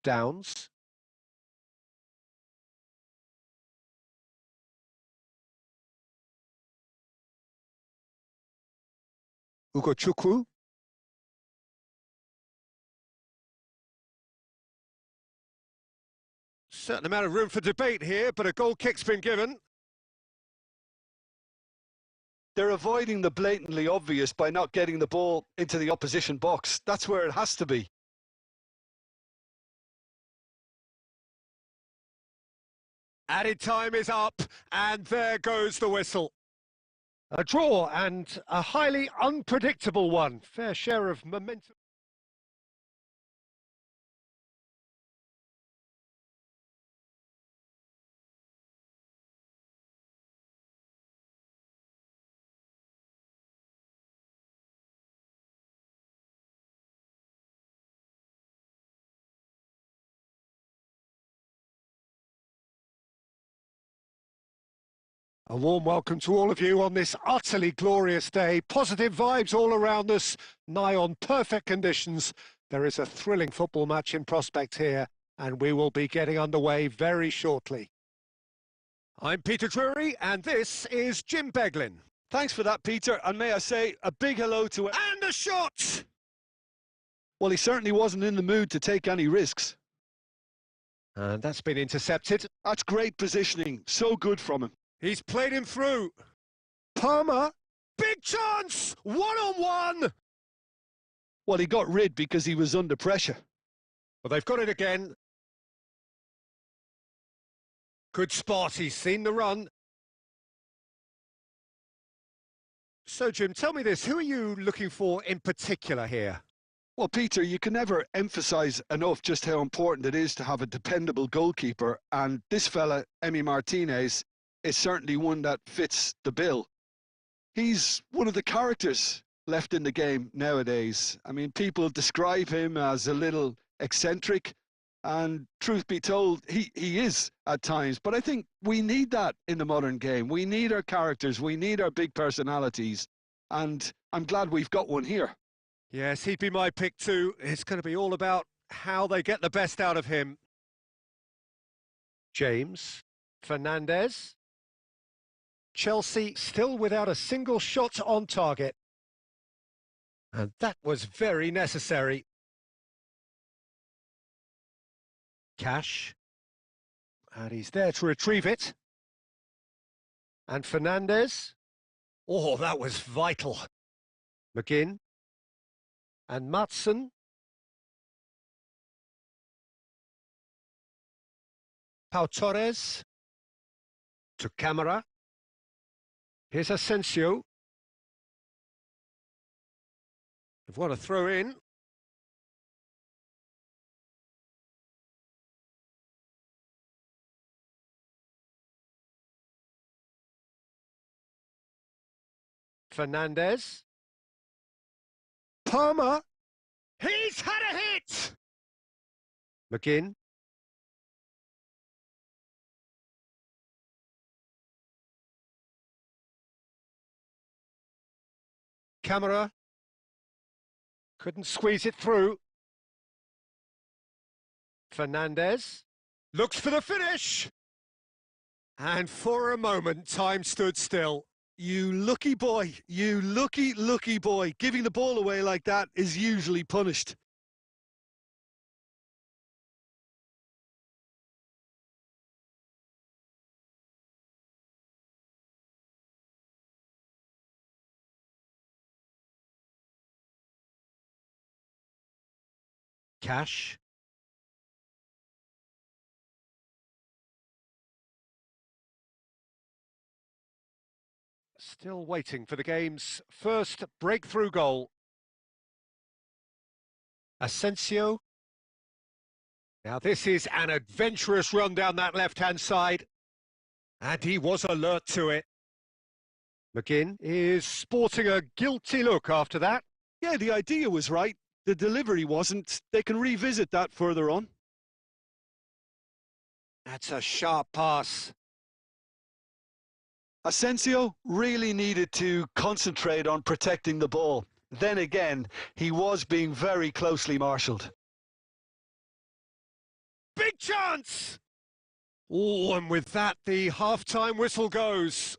Downs. Ugochukwu. Certain amount of room for debate here, but a goal kick's been given. They're avoiding the blatantly obvious by not getting the ball into the opposition box. That's where it has to be. Added time is up, and there goes the whistle. A draw, and a highly unpredictable one. Fair share of momentum. A warm welcome to all of you on this utterly glorious day. Positive vibes all around us, nigh on perfect conditions. There is a thrilling football match in prospect here, and we will be getting underway very shortly. I'm Peter Drury, and this is Jim Beglin. Thanks for that, Peter, and may I say a big hello to... And a shot! Well, he certainly wasn't in the mood to take any risks. And that's been intercepted. That's great positioning, so good from him. He's played him through. Palmer, big chance! One-on-one! Well, he got rid because he was under pressure. Well, they've got it again. Good spot, he's seen the run. So, Jim, tell me this, who are you looking for in particular here? Well, Peter, you can never emphasise enough just how important it is to have a dependable goalkeeper, and this fella, Emi Martinez, is certainly one that fits the bill. He's one of the characters left in the game nowadays. I mean, people describe him as a little eccentric, and truth be told, he is at times. But I think we need that in the modern game. We need our characters, we need our big personalities, and I'm glad we've got one here. Yes, he'd be my pick too. It's going to be all about how they get the best out of him. James, Fernandez. Chelsea still without a single shot on target. And that was very necessary. Cash. And he's there to retrieve it. And Fernandez. Oh, that was vital. McGinn. And Maatsen. Pau Torres. To Camara. Here's Asensio. They've got a throw in. Fernandez. Palmer. He's had a hit! McGinn. camera. Couldn't squeeze it through. Fernandez looks for the finish. And for a moment, time stood still. You lucky boy, you lucky boy. Giving the ball away like that is usually punished. Cash. Still waiting for the game's first breakthrough goal. Asensio. Now this is an adventurous run down that left-hand side. And he was alert to it. McGinn is sporting a guilty look after that. Yeah, the idea was right. The delivery wasn't. They can revisit that further on. That's a sharp pass. Asensio really needed to concentrate on protecting the ball. Then again, he was being very closely marshalled. Big chance! Oh, and with that, the half-time whistle goes.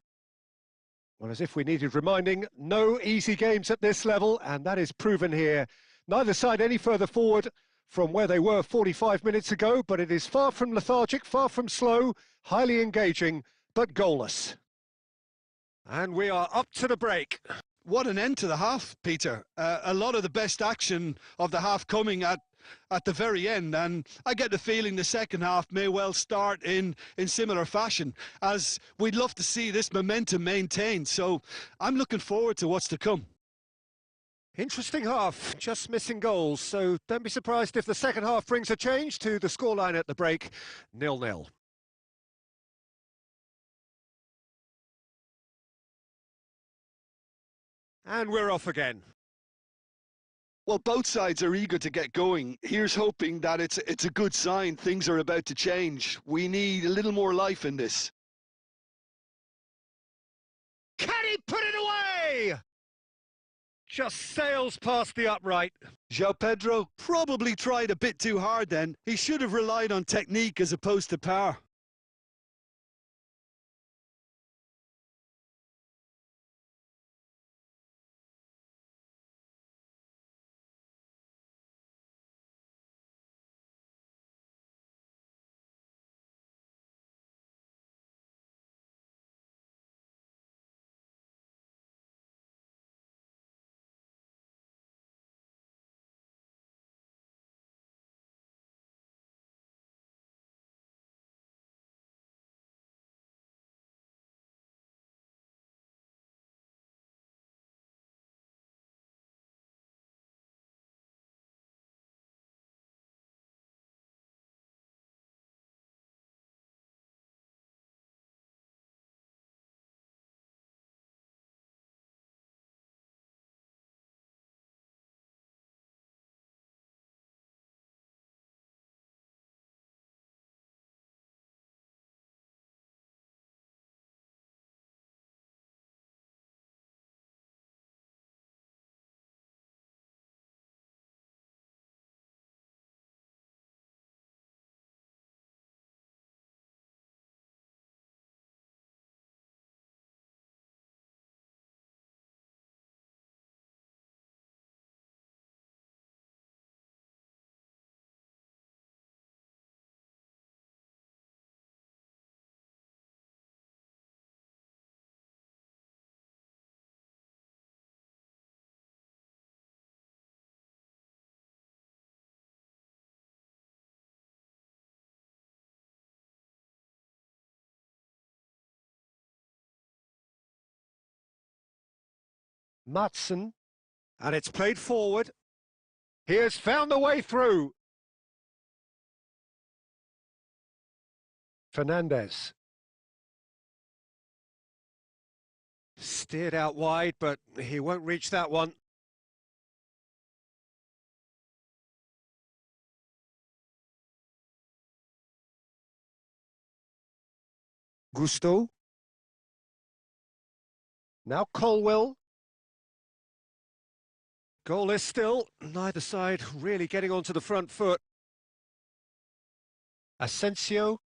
Well, as if we needed reminding, no easy games at this level, and that is proven here. Neither side any further forward from where they were 45 minutes ago, but it is far from lethargic, far from slow, highly engaging, but goalless. And we are up to the break. What an end to the half, Peter. A lot of the best action of the half coming at the very end, and I get the feeling the second half may well start in similar fashion, as we'd love to see this momentum maintained. So I'm looking forward to what's to come. Interesting half, just missing goals, so don't be surprised if the second half brings a change to the scoreline at the break, 0-0. And we're off again. Well, both sides are eager to get going. Here's hoping that it's a good sign. Things are about to change. We need a little more life in this. Can he put it away? Just sails past the upright. João Pedro probably tried a bit too hard then. He should have relied on technique as opposed to power. Matson, and it's played forward. He has found the way through. Fernandez. Steered out wide, but he won't reach that one. Gusto. Now Colwell. Goalless still, neither side really getting onto the front foot. Asensio.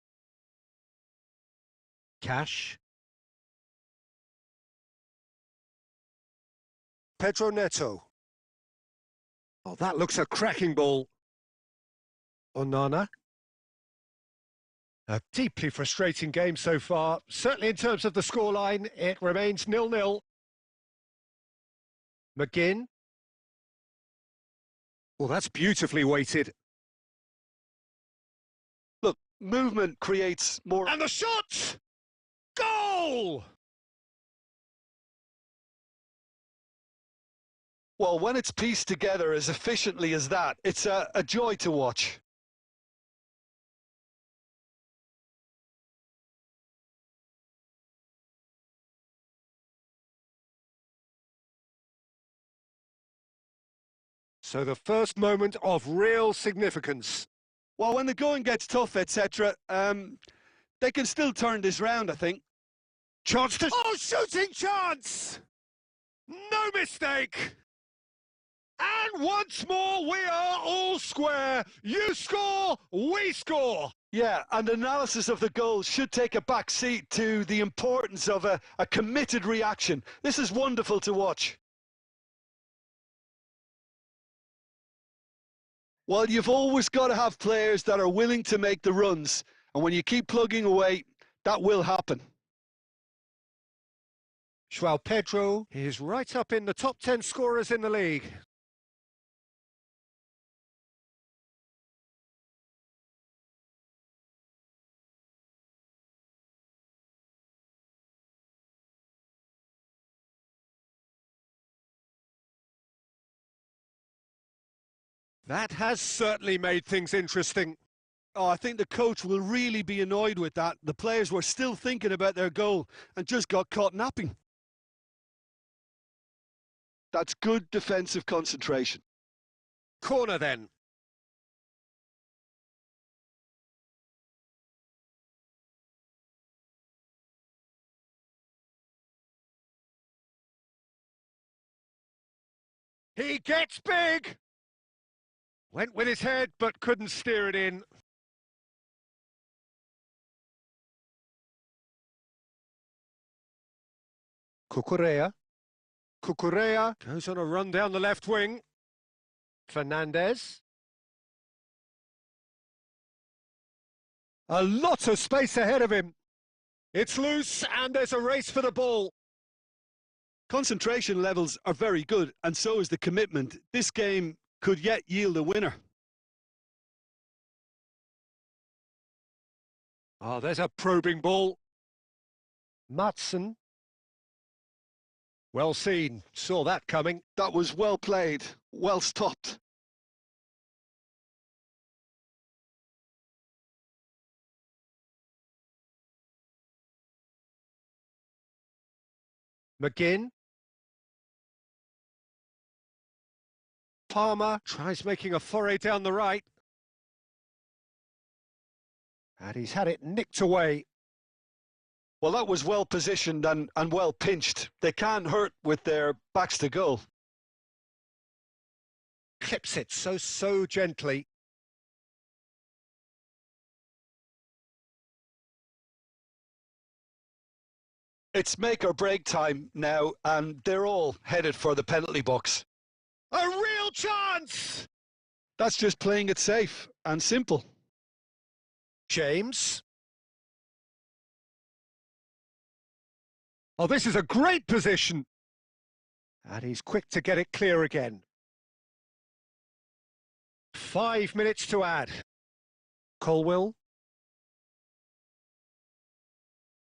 Cash. Pedro Neto. Oh, that looks a cracking ball. Onana. A deeply frustrating game so far. Certainly in terms of the scoreline, it remains 0-0. McGinn. Well, that's beautifully weighted. Look, movement creates more. And the shot! Goal! Well, when it's pieced together as efficiently as that, it's a joy to watch. So the first moment of real significance. Well, when the going gets tough, etc., they can still turn this round, I think. Chance to... Oh, shooting chance! No mistake! And once more, we are all square. You score, we score. Yeah, and analysis of the goal should take a back seat to the importance of a committed reaction. This is wonderful to watch. Well, you've always got to have players that are willing to make the runs. And when you keep plugging away, that will happen. João Pedro is right up in the top 10 scorers in the league. That has certainly made things interesting. Oh, I think the coach will really be annoyed with that. The players were still thinking about their goal and just got caught napping. That's good defensive concentration. Corner then. He gets big! Went with his head, but couldn't steer it in. Cucurella. Cucurella goes on a run down the left wing. Fernandez. A lot of space ahead of him. It's loose and there's a race for the ball. Concentration levels are very good, and so is the commitment. This game could yet yield a winner. Oh, there's a probing ball. Matson. Well seen, saw that coming. That was well played, well stopped. McGinn. Palmer tries making a foray down the right. And he's had it nicked away. Well, that was well positioned and well pinched. They can't hurt with their backs to goal. Clips it so gently. It's make or break time now, and they're all headed for the penalty box. A real chance! That's just playing it safe and simple. James. Oh, this is a great position. And he's quick to get it clear again. 5 minutes to add. Colwill.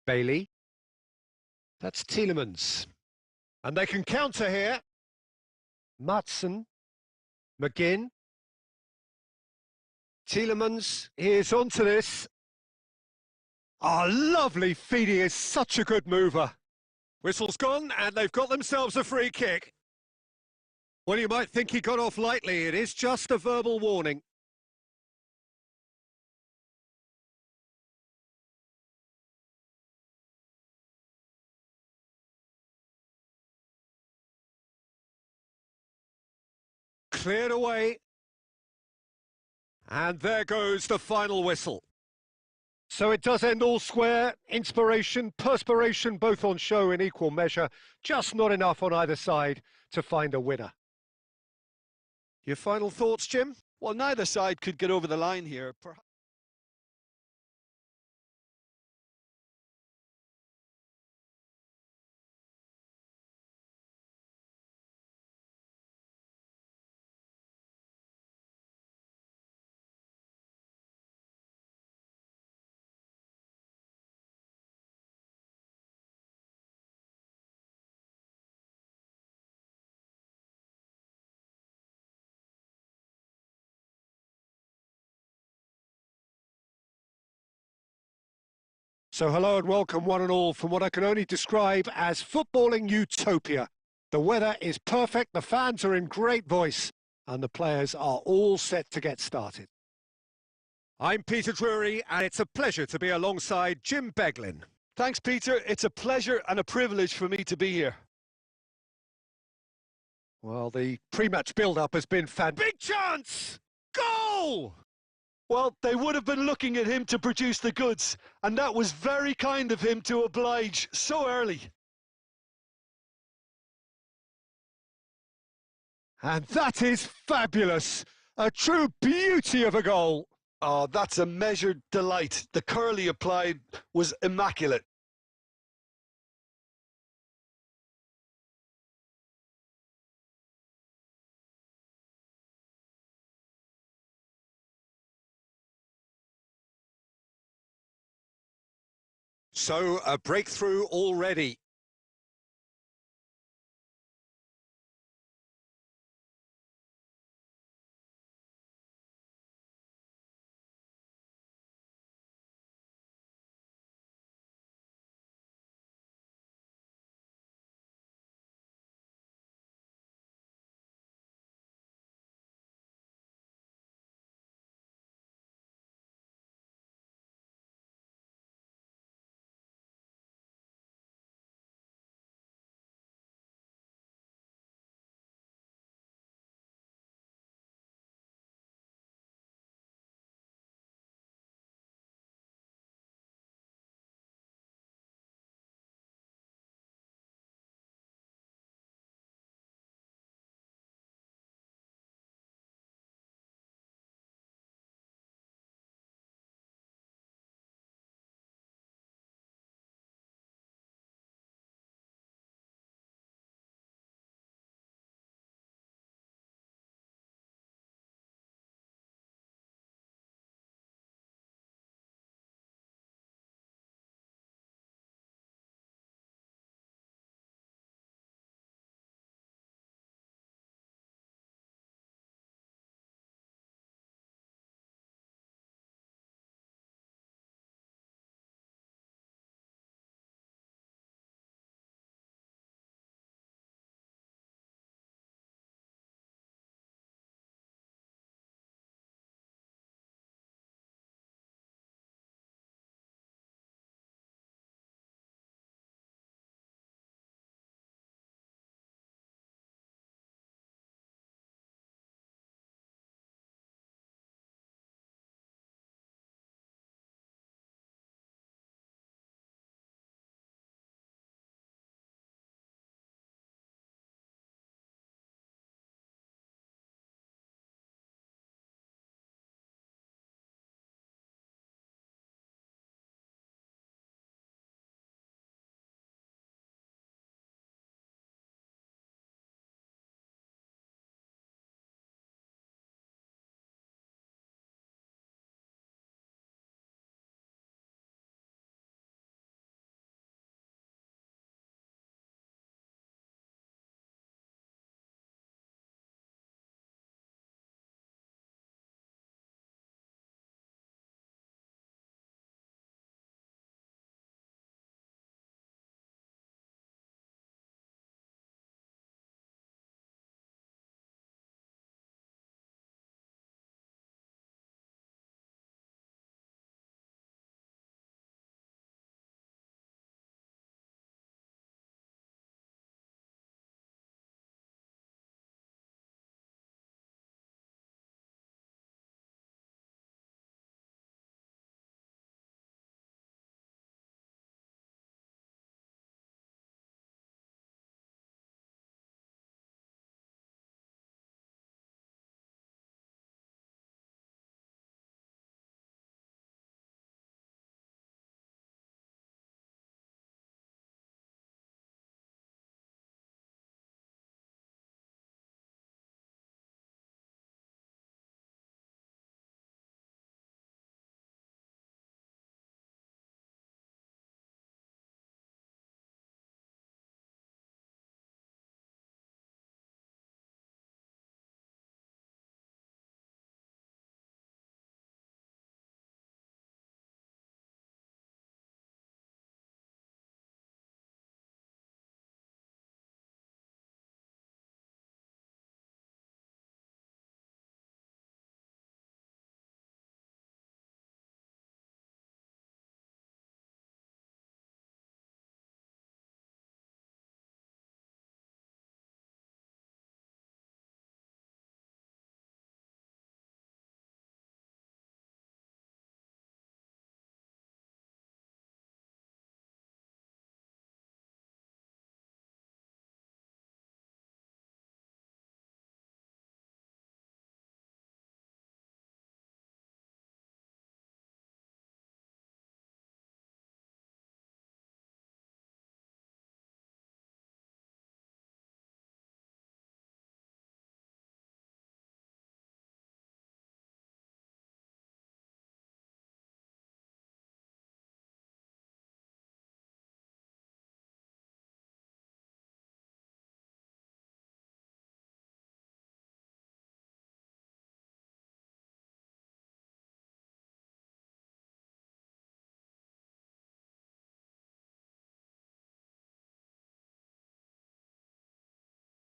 Bailey. That's Tielemans. And they can counter here. Matson. McGinn. Tielemans is onto this. Oh, lovely feed. He is such a good mover. Whistle's gone, and they've got themselves a free kick. Well, you might think he got off lightly. It is just a verbal warning. cleared away. And there goes the final whistle. So it does end all square. Inspiration, perspiration, both on show in equal measure. Just not enough on either side to find a winner. Your final thoughts, Jim? Well, neither side could get over the line here. So hello and welcome one and all from what I can only describe as footballing utopia. The weather is perfect, the fans are in great voice, and the players are all set to get started. I'm Peter Drury, and it's a pleasure to be alongside Jim Beglin. Thanks, Peter. It's a pleasure and a privilege for me to be here. Well, the pre-match build-up has been Big chance! Goal! Well, they would have been looking at him to produce the goods, and that was very kind of him to oblige so early. And that is fabulous! A true beauty of a goal! Oh, that's a measured delight. The curl he applied was immaculate. So, a breakthrough already.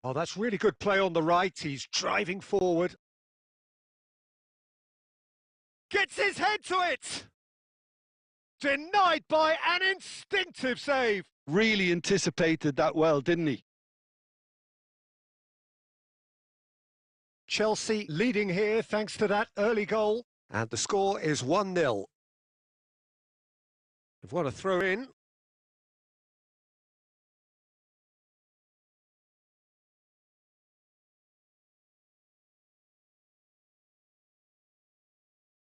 Oh, that's really good play on the right. He's driving forward. Gets his head to it! Denied by an instinctive save. Really anticipated that well, didn't he? Chelsea leading here thanks to that early goal. And the score is 1-0. They've got a throw in.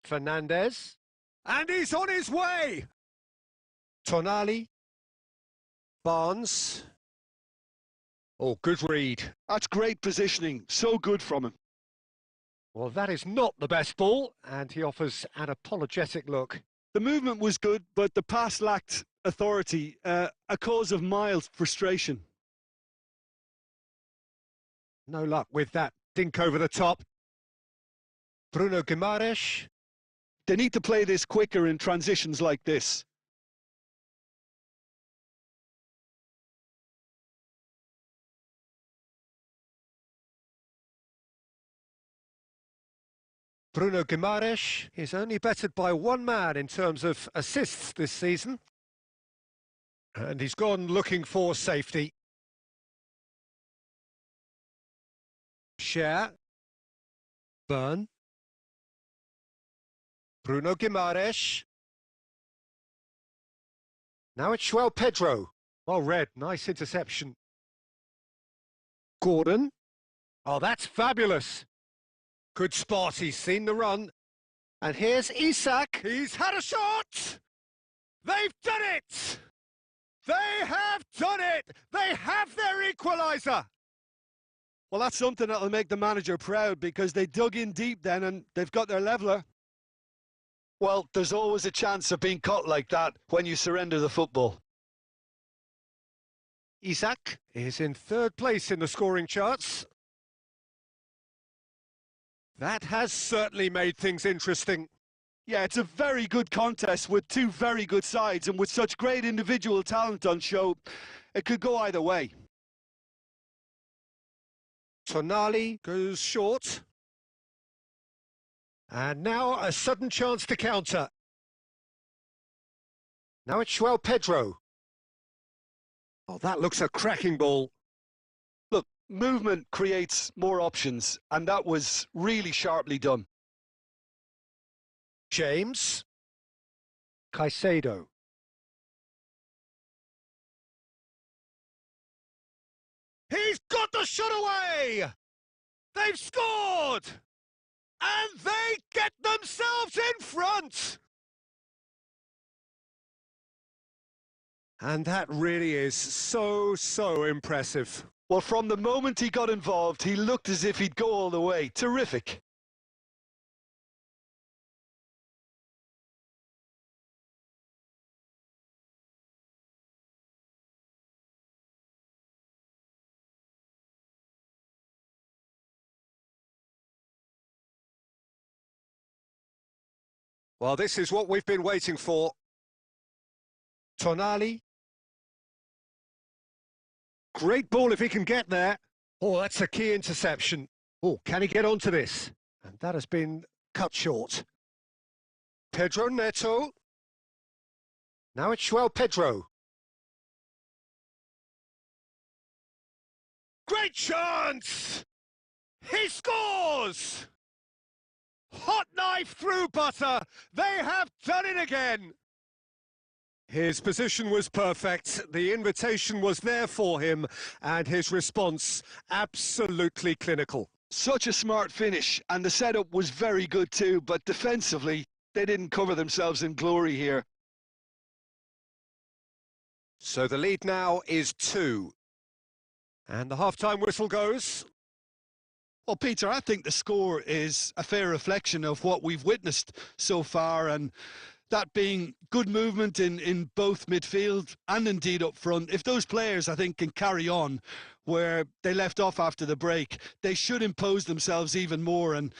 Fernandez. And he's on his way! Tonali. Barnes. Oh, good read. That's great positioning. So good from him. Well, that is not the best ball, and he offers an apologetic look. The movement was good, but the pass lacked authority, a cause of mild frustration. No luck with that dink over the top. Bruno Guimaraes. They need to play this quicker in transitions like this. Bruno Guimaraes is only bettered by one man in terms of assists this season. And he's gone looking for safety. Cher. Byrne. Bruno Guimaraes. Now it's João Pedro. Well read, nice interception. Gordon. Oh, that's fabulous. Good spot, he's seen the run. And here's Isak. He's had a shot! They've done it! They have done it! They have their equaliser! Well, that's something that'll make the manager proud, because they dug in deep then and they've got their leveller. Well, there's always a chance of being caught like that when you surrender the football. Isak is in third place in the scoring charts. That has certainly made things interesting. Yeah, it's a very good contest with two very good sides, and with such great individual talent on show, it could go either way. Tonali goes short. And now a sudden chance to counter. Now it's João Pedro. Oh, that looks a cracking ball. Look, movement creates more options, and that was really sharply done. James. Caicedo. He's got the shot away! They've scored! And they get themselves in front! And that really is so impressive. Well, from the moment he got involved, he looked as if he'd go all the way. Terrific. Well, this is what we've been waiting for. Tonali. Great ball if he can get there. Oh, that's a key interception. Oh, can he get onto this? And that has been cut short. Pedro Neto. Now it's João Pedro. Great chance! He scores! Hot knife through butter. They have done it again. His position was perfect. The invitation was there for him, and his response absolutely clinical. Such a smart finish, and the setup was very good too, but defensively, they didn't cover themselves in glory here. So the lead now is 2. And the half-time whistle goes. Well, Peter, I think the score is a fair reflection of what we've witnessed so far, and that being good movement in both midfield and indeed up front. If those players, I think, can carry on where they left off after the break, they should impose themselves even more, and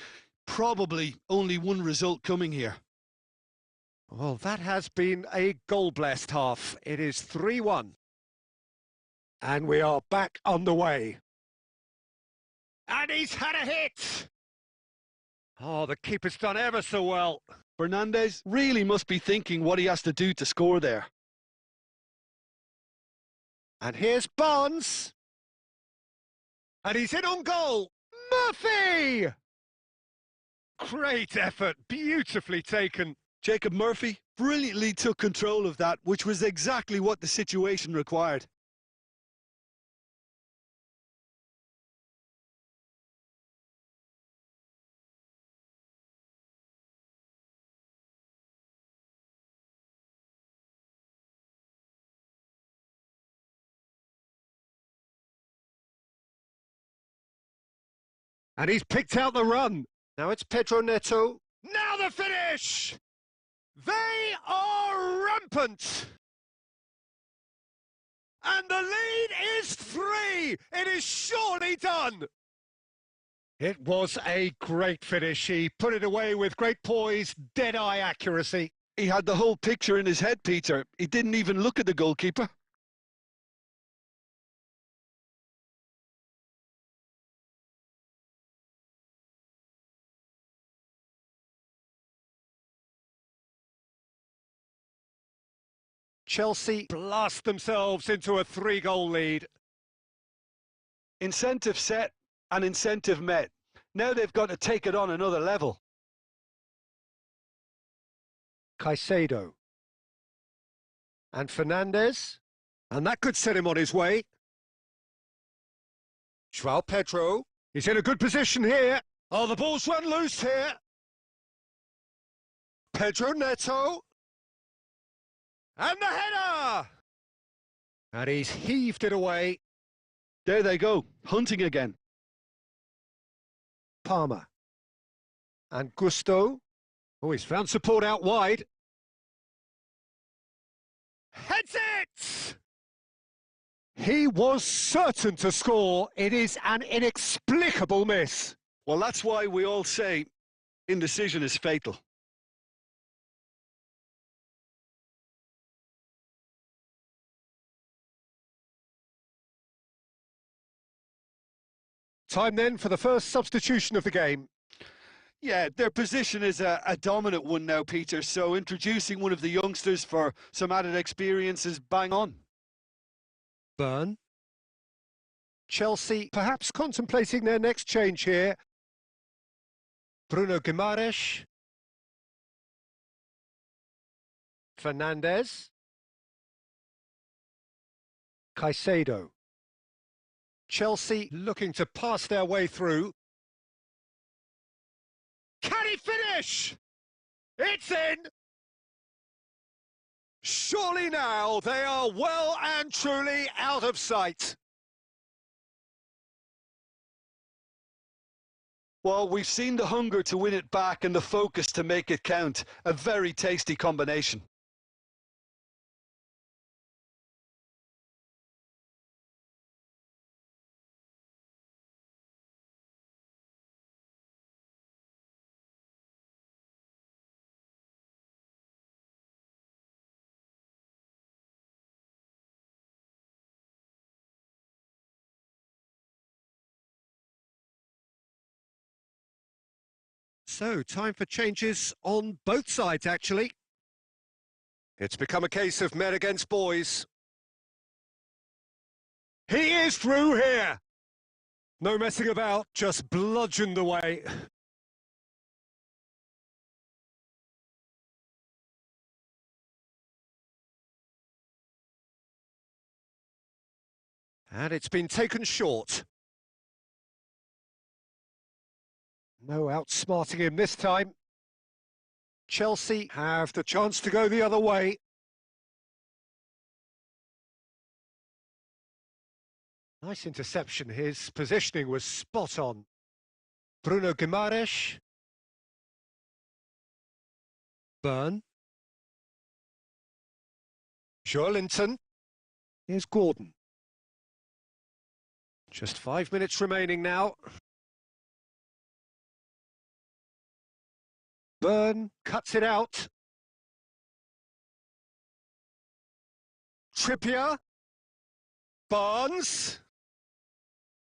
probably only one result coming here. Well, that has been a goal-blessed half. It is 3-1. And we are back underway. And he's had a hit! Oh, the keeper's done ever so well. Fernandez really must be thinking what he has to do to score there. And here's Barnes. And he's in on goal. Murphy! Great effort, beautifully taken. Jacob Murphy brilliantly took control of that, which was exactly what the situation required. And he's picked out the run. Now it's Pedro Neto. Now the finish! They are rampant! And the lead is 3! It is surely done! It was a great finish. He put it away with great poise, dead-eye accuracy. He had the whole picture in his head, Peter. He didn't even look at the goalkeeper. Chelsea blast themselves into a 3-goal lead. Incentive set and incentive met. Now they've got to take it on another level. Caicedo. And Fernandez. And that could set him on his way. João Pedro. He's in a good position here. Oh, the ball's run loose here. Pedro Neto. And the header! And he's heaved it away. There they go, hunting again. Palmer. And Gusto. Oh, he's found support out wide. Heads it! He was certain to score. It is an inexplicable miss. Well, that's why we all say indecision is fatal. Time then for the first substitution of the game. Yeah, their position is a dominant one now, Peter, so introducing one of the youngsters for some added experience is bang on. Burn. Chelsea perhaps contemplating their next change here. Bruno Guimaraes. Fernandez. Caicedo. Chelsea looking to pass their way through. Can he finish? It's in! Surely now they are well and truly out of sight. Well, we've seen the hunger to win it back and the focus to make it count. A very tasty combination. So, time for changes on both sides, actually. It's become a case of men against boys. He is through here! No messing about, just bludgeoned away. And it's been taken short. No outsmarting him this time. Chelsea have the chance to go the other way. Nice interception. His positioning was spot on. Bruno Guimaraes. Burn. Joelinton. Here's Gordon. Just 5 minutes remaining now. Burn cuts it out. Trippier. Barnes.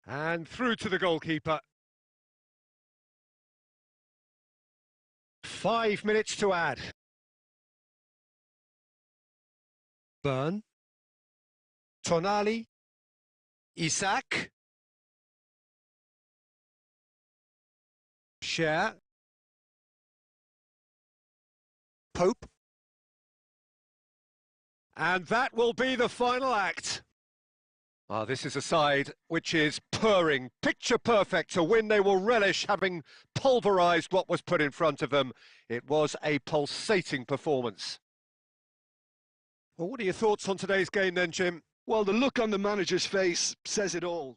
And through to the goalkeeper. 5 minutes to add. Byrne. Tonali. Isak. Cher. Pope. And that will be the final act. This is a side which is purring, picture perfect, a win they will relish, having pulverised what was put in front of them. It was a pulsating performance. Well, what are your thoughts on today's game then, Jim? Well, the look on the manager's face says it all.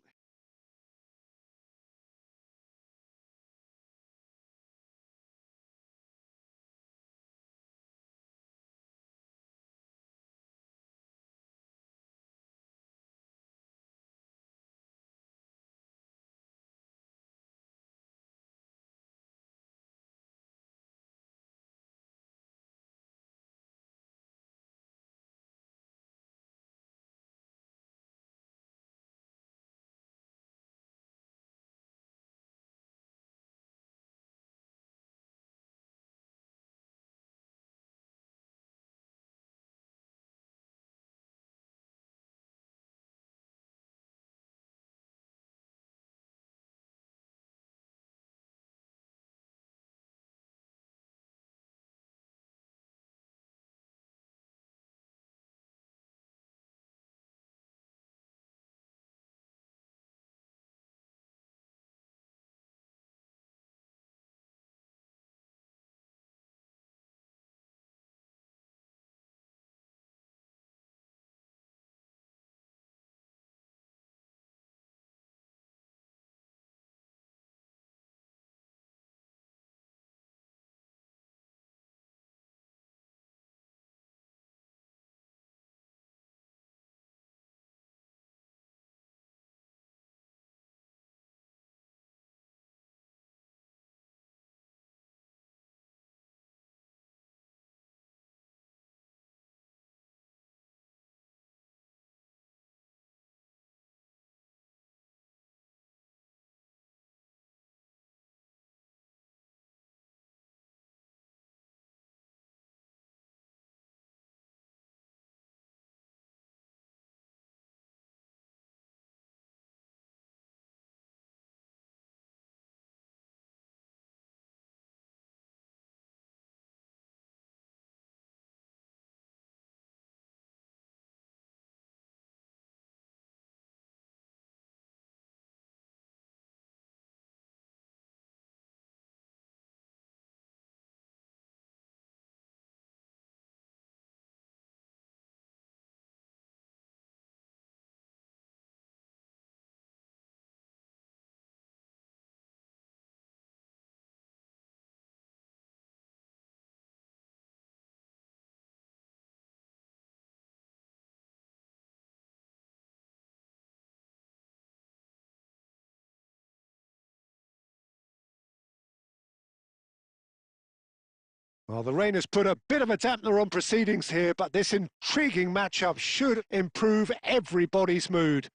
Well, the rain has put a bit of a dampener on proceedings here, but this intriguing matchup should improve everybody's mood.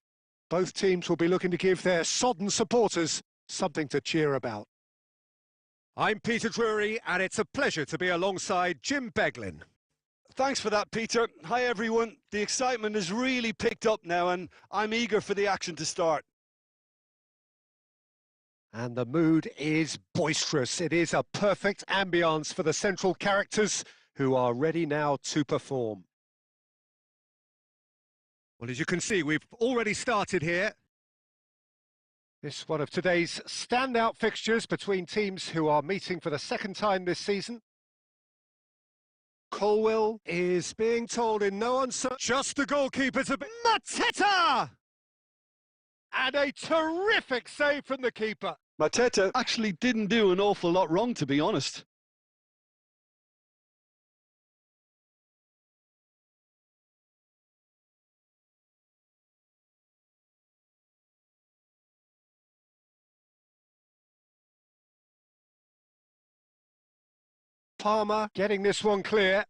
Both teams will be looking to give their sodden supporters something to cheer about. I'm Peter Drury, and it's a pleasure to be alongside Jim Beglin. Thanks for that, Peter. Hi, everyone. The excitement has really picked up now, and I'm eager for the action to start. And the mood is boisterous. It is a perfect ambience for the central characters who are ready now to perform. Well, as you can see, we've already started here. This one of today's standout fixtures between teams who are meeting for the second time this season. Colwill is being told in no uncertain... Just the goalkeeper to be... Mateta! And a terrific save from the keeper. Mateta actually didn't do an awful lot wrong, to be honest. Palmer getting this one clear.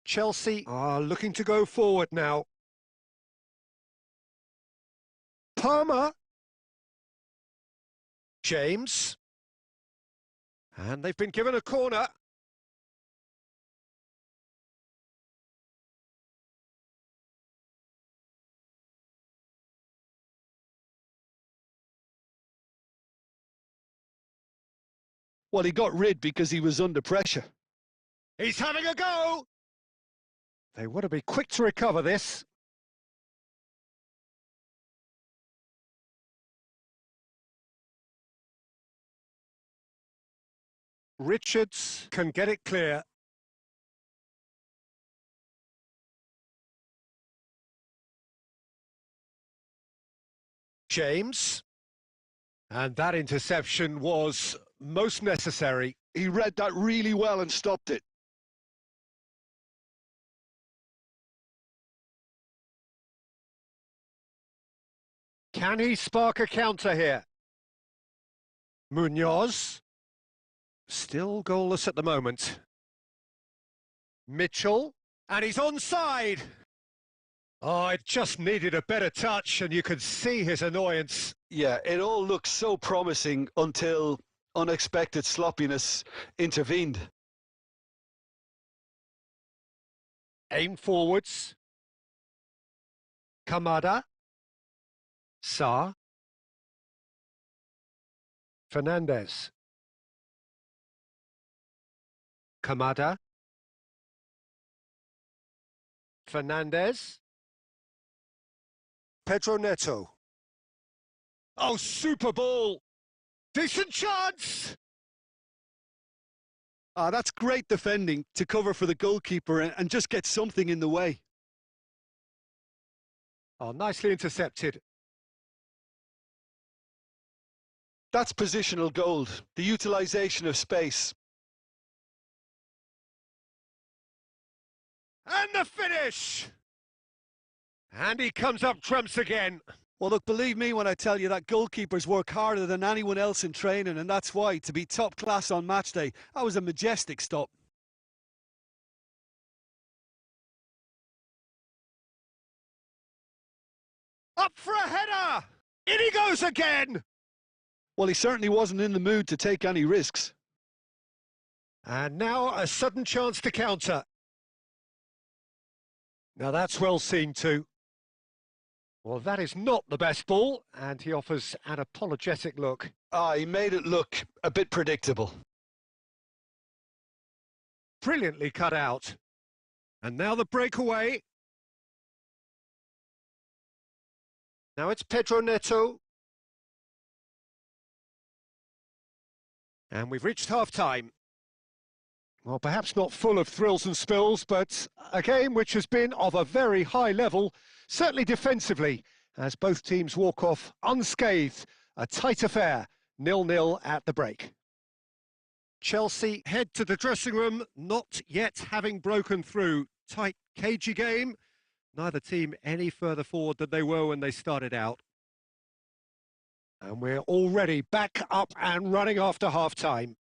Chelsea are looking to go forward now. Palmer. James. And they've been given a corner. Well, he got rid because he was under pressure. He's having a go! They want to be quick to recover this. Richards can get it clear. James. And that interception was most necessary. He read that really well and stopped it. Can he spark a counter here? Munoz. Still goalless at the moment. Mitchell. And he's onside. Oh, it just needed a better touch, and you could see his annoyance. Yeah, it all looked so promising until unexpected sloppiness intervened. Aim forwards. Kamada. Sa. Fernandez. Kamada. Fernandez. Pedro Neto. Oh, super ball! Decent chance! That's great defending to cover for the goalkeeper and just get something in the way. Oh, nicely intercepted. That's positional gold, the utilisation of space. And the finish! And he comes up trumps again. Well, look, believe me when I tell you that goalkeepers work harder than anyone else in training, and that's why, to be top class on match day, that was a majestic stop. Up for a header! In he goes again! Well, he certainly wasn't in the mood to take any risks. And now a sudden chance to counter. Now that's well seen too. Well, that is not the best ball, and he offers an apologetic look. He made it look a bit predictable. Brilliantly cut out. And now the breakaway. Now it's Pedro Neto. And we've reached half-time. Well, perhaps not full of thrills and spills, but a game which has been of a very high level, certainly defensively, as both teams walk off unscathed. A tight affair, 0-0 at the break. Chelsea head to the dressing room, not yet having broken through. Tight, cagey game. Neither team any further forward than they were when they started out. And we're already back up and running after half-time.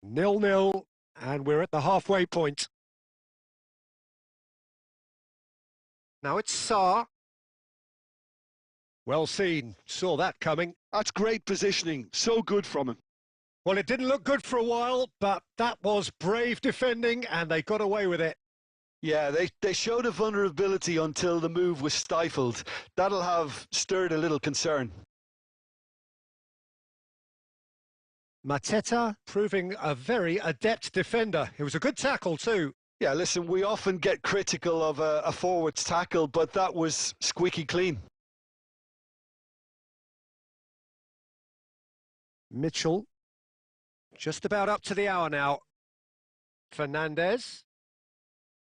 0-0, and we're at the halfway point. Now it's Sarr. Well seen, saw that coming. That's great positioning, so good from him. Well, it didn't look good for a while, but that was brave defending, and they got away with it. Yeah, they showed a vulnerability until the move was stifled. That'll have stirred a little concern. Mateta proving a very adept defender. It was a good tackle too. Yeah, listen, we often get critical of a forward's tackle, but that was squeaky clean. Mitchell, just about up to the hour now. Fernandez.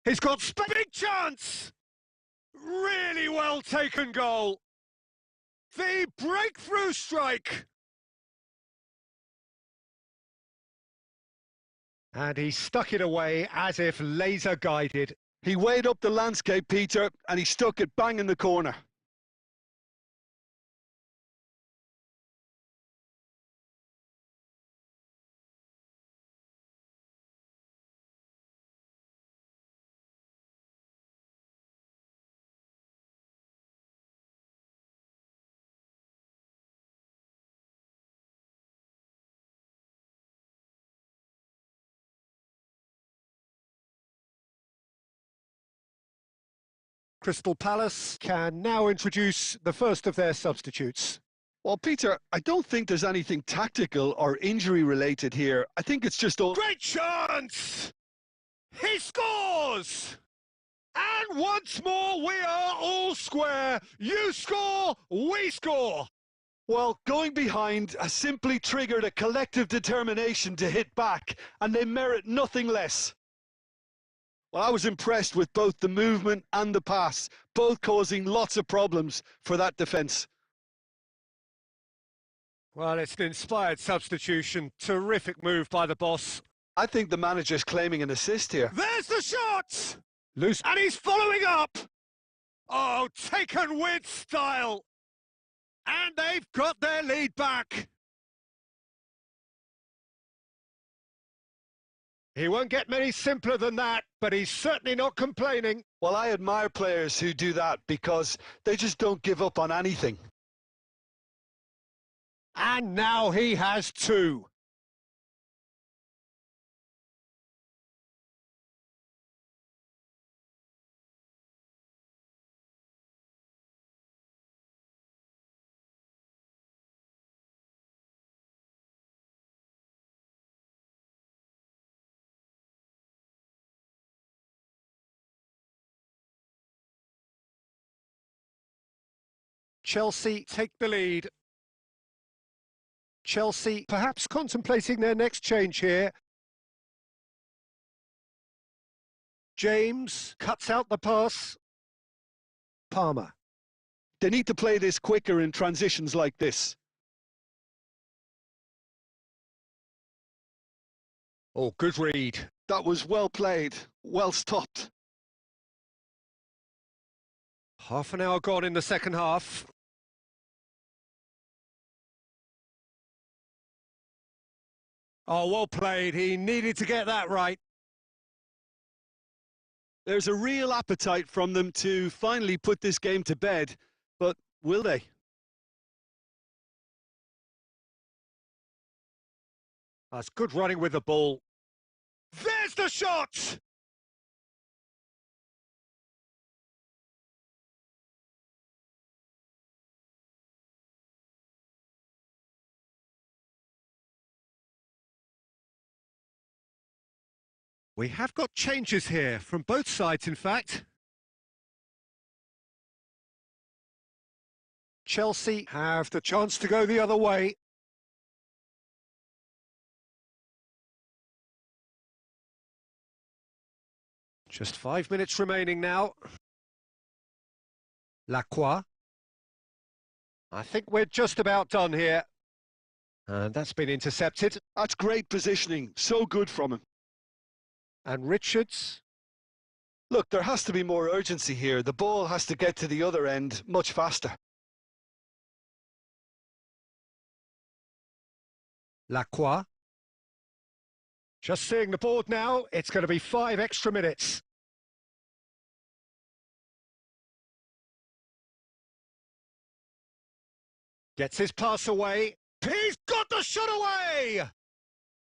He's got big chance! Really well taken goal. The breakthrough strike. And he stuck it away as if laser guided. He weighed up the landscape, Peter, and he stuck it bang in the corner. Crystal Palace can now introduce the first of their substitutes. Well, Peter, I don't think there's anything tactical or injury related here. I think it's just all... Great chance! He scores! And once more, we are all square. You score, we score. Well, going behind has simply triggered a collective determination to hit back, and they merit nothing less. Well, I was impressed with both the movement and the pass, both causing lots of problems for that defence. Well, it's an inspired substitution. Terrific move by the boss. I think the manager's claiming an assist here. There's the shot! Loose, and he's following up! Oh, taken with style! And they've got their lead back. He won't get many simpler than that, but he's certainly not complaining. Well, I admire players who do that because they just don't give up on anything. And now he has two. Chelsea take the lead. Chelsea perhaps contemplating their next change here. James cuts out the pass. Palmer. They need to play this quicker in transitions like this. Oh, good read. That was well played, well stopped. Half an hour gone in the second half. Oh, well played. He needed to get that right. There's a real appetite from them to finally put this game to bed, but will they? That's good running with the ball. There's the shot! We have got changes here, from both sides in fact. Chelsea have the chance to go the other way. Just 5 minutes remaining now. Lacroix. I think we're just about done here. And that's been intercepted. That's great positioning, so good from him. And Richards. Look, there has to be more urgency here. The ball has to get to the other end much faster. Lacroix. Just seeing the board now, it's going to be 5 extra minutes. Gets his pass away. He's got the shot away!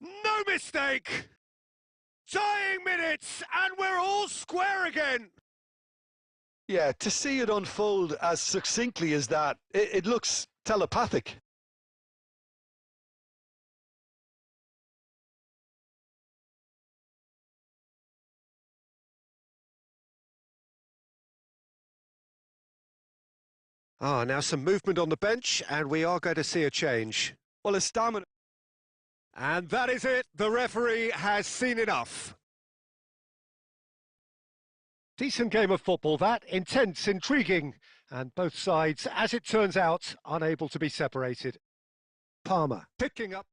No mistake! Dying minutes, and we're all square again. Yeah, to see it unfold as succinctly as that, it looks telepathic. Now some movement on the bench, and we are going to see a change. Well, his stamina... And that is it. The referee has seen enough. Decent game of football, that. Intense, intriguing, and both sides, as it turns out, unable to be separated. Palmer picking up.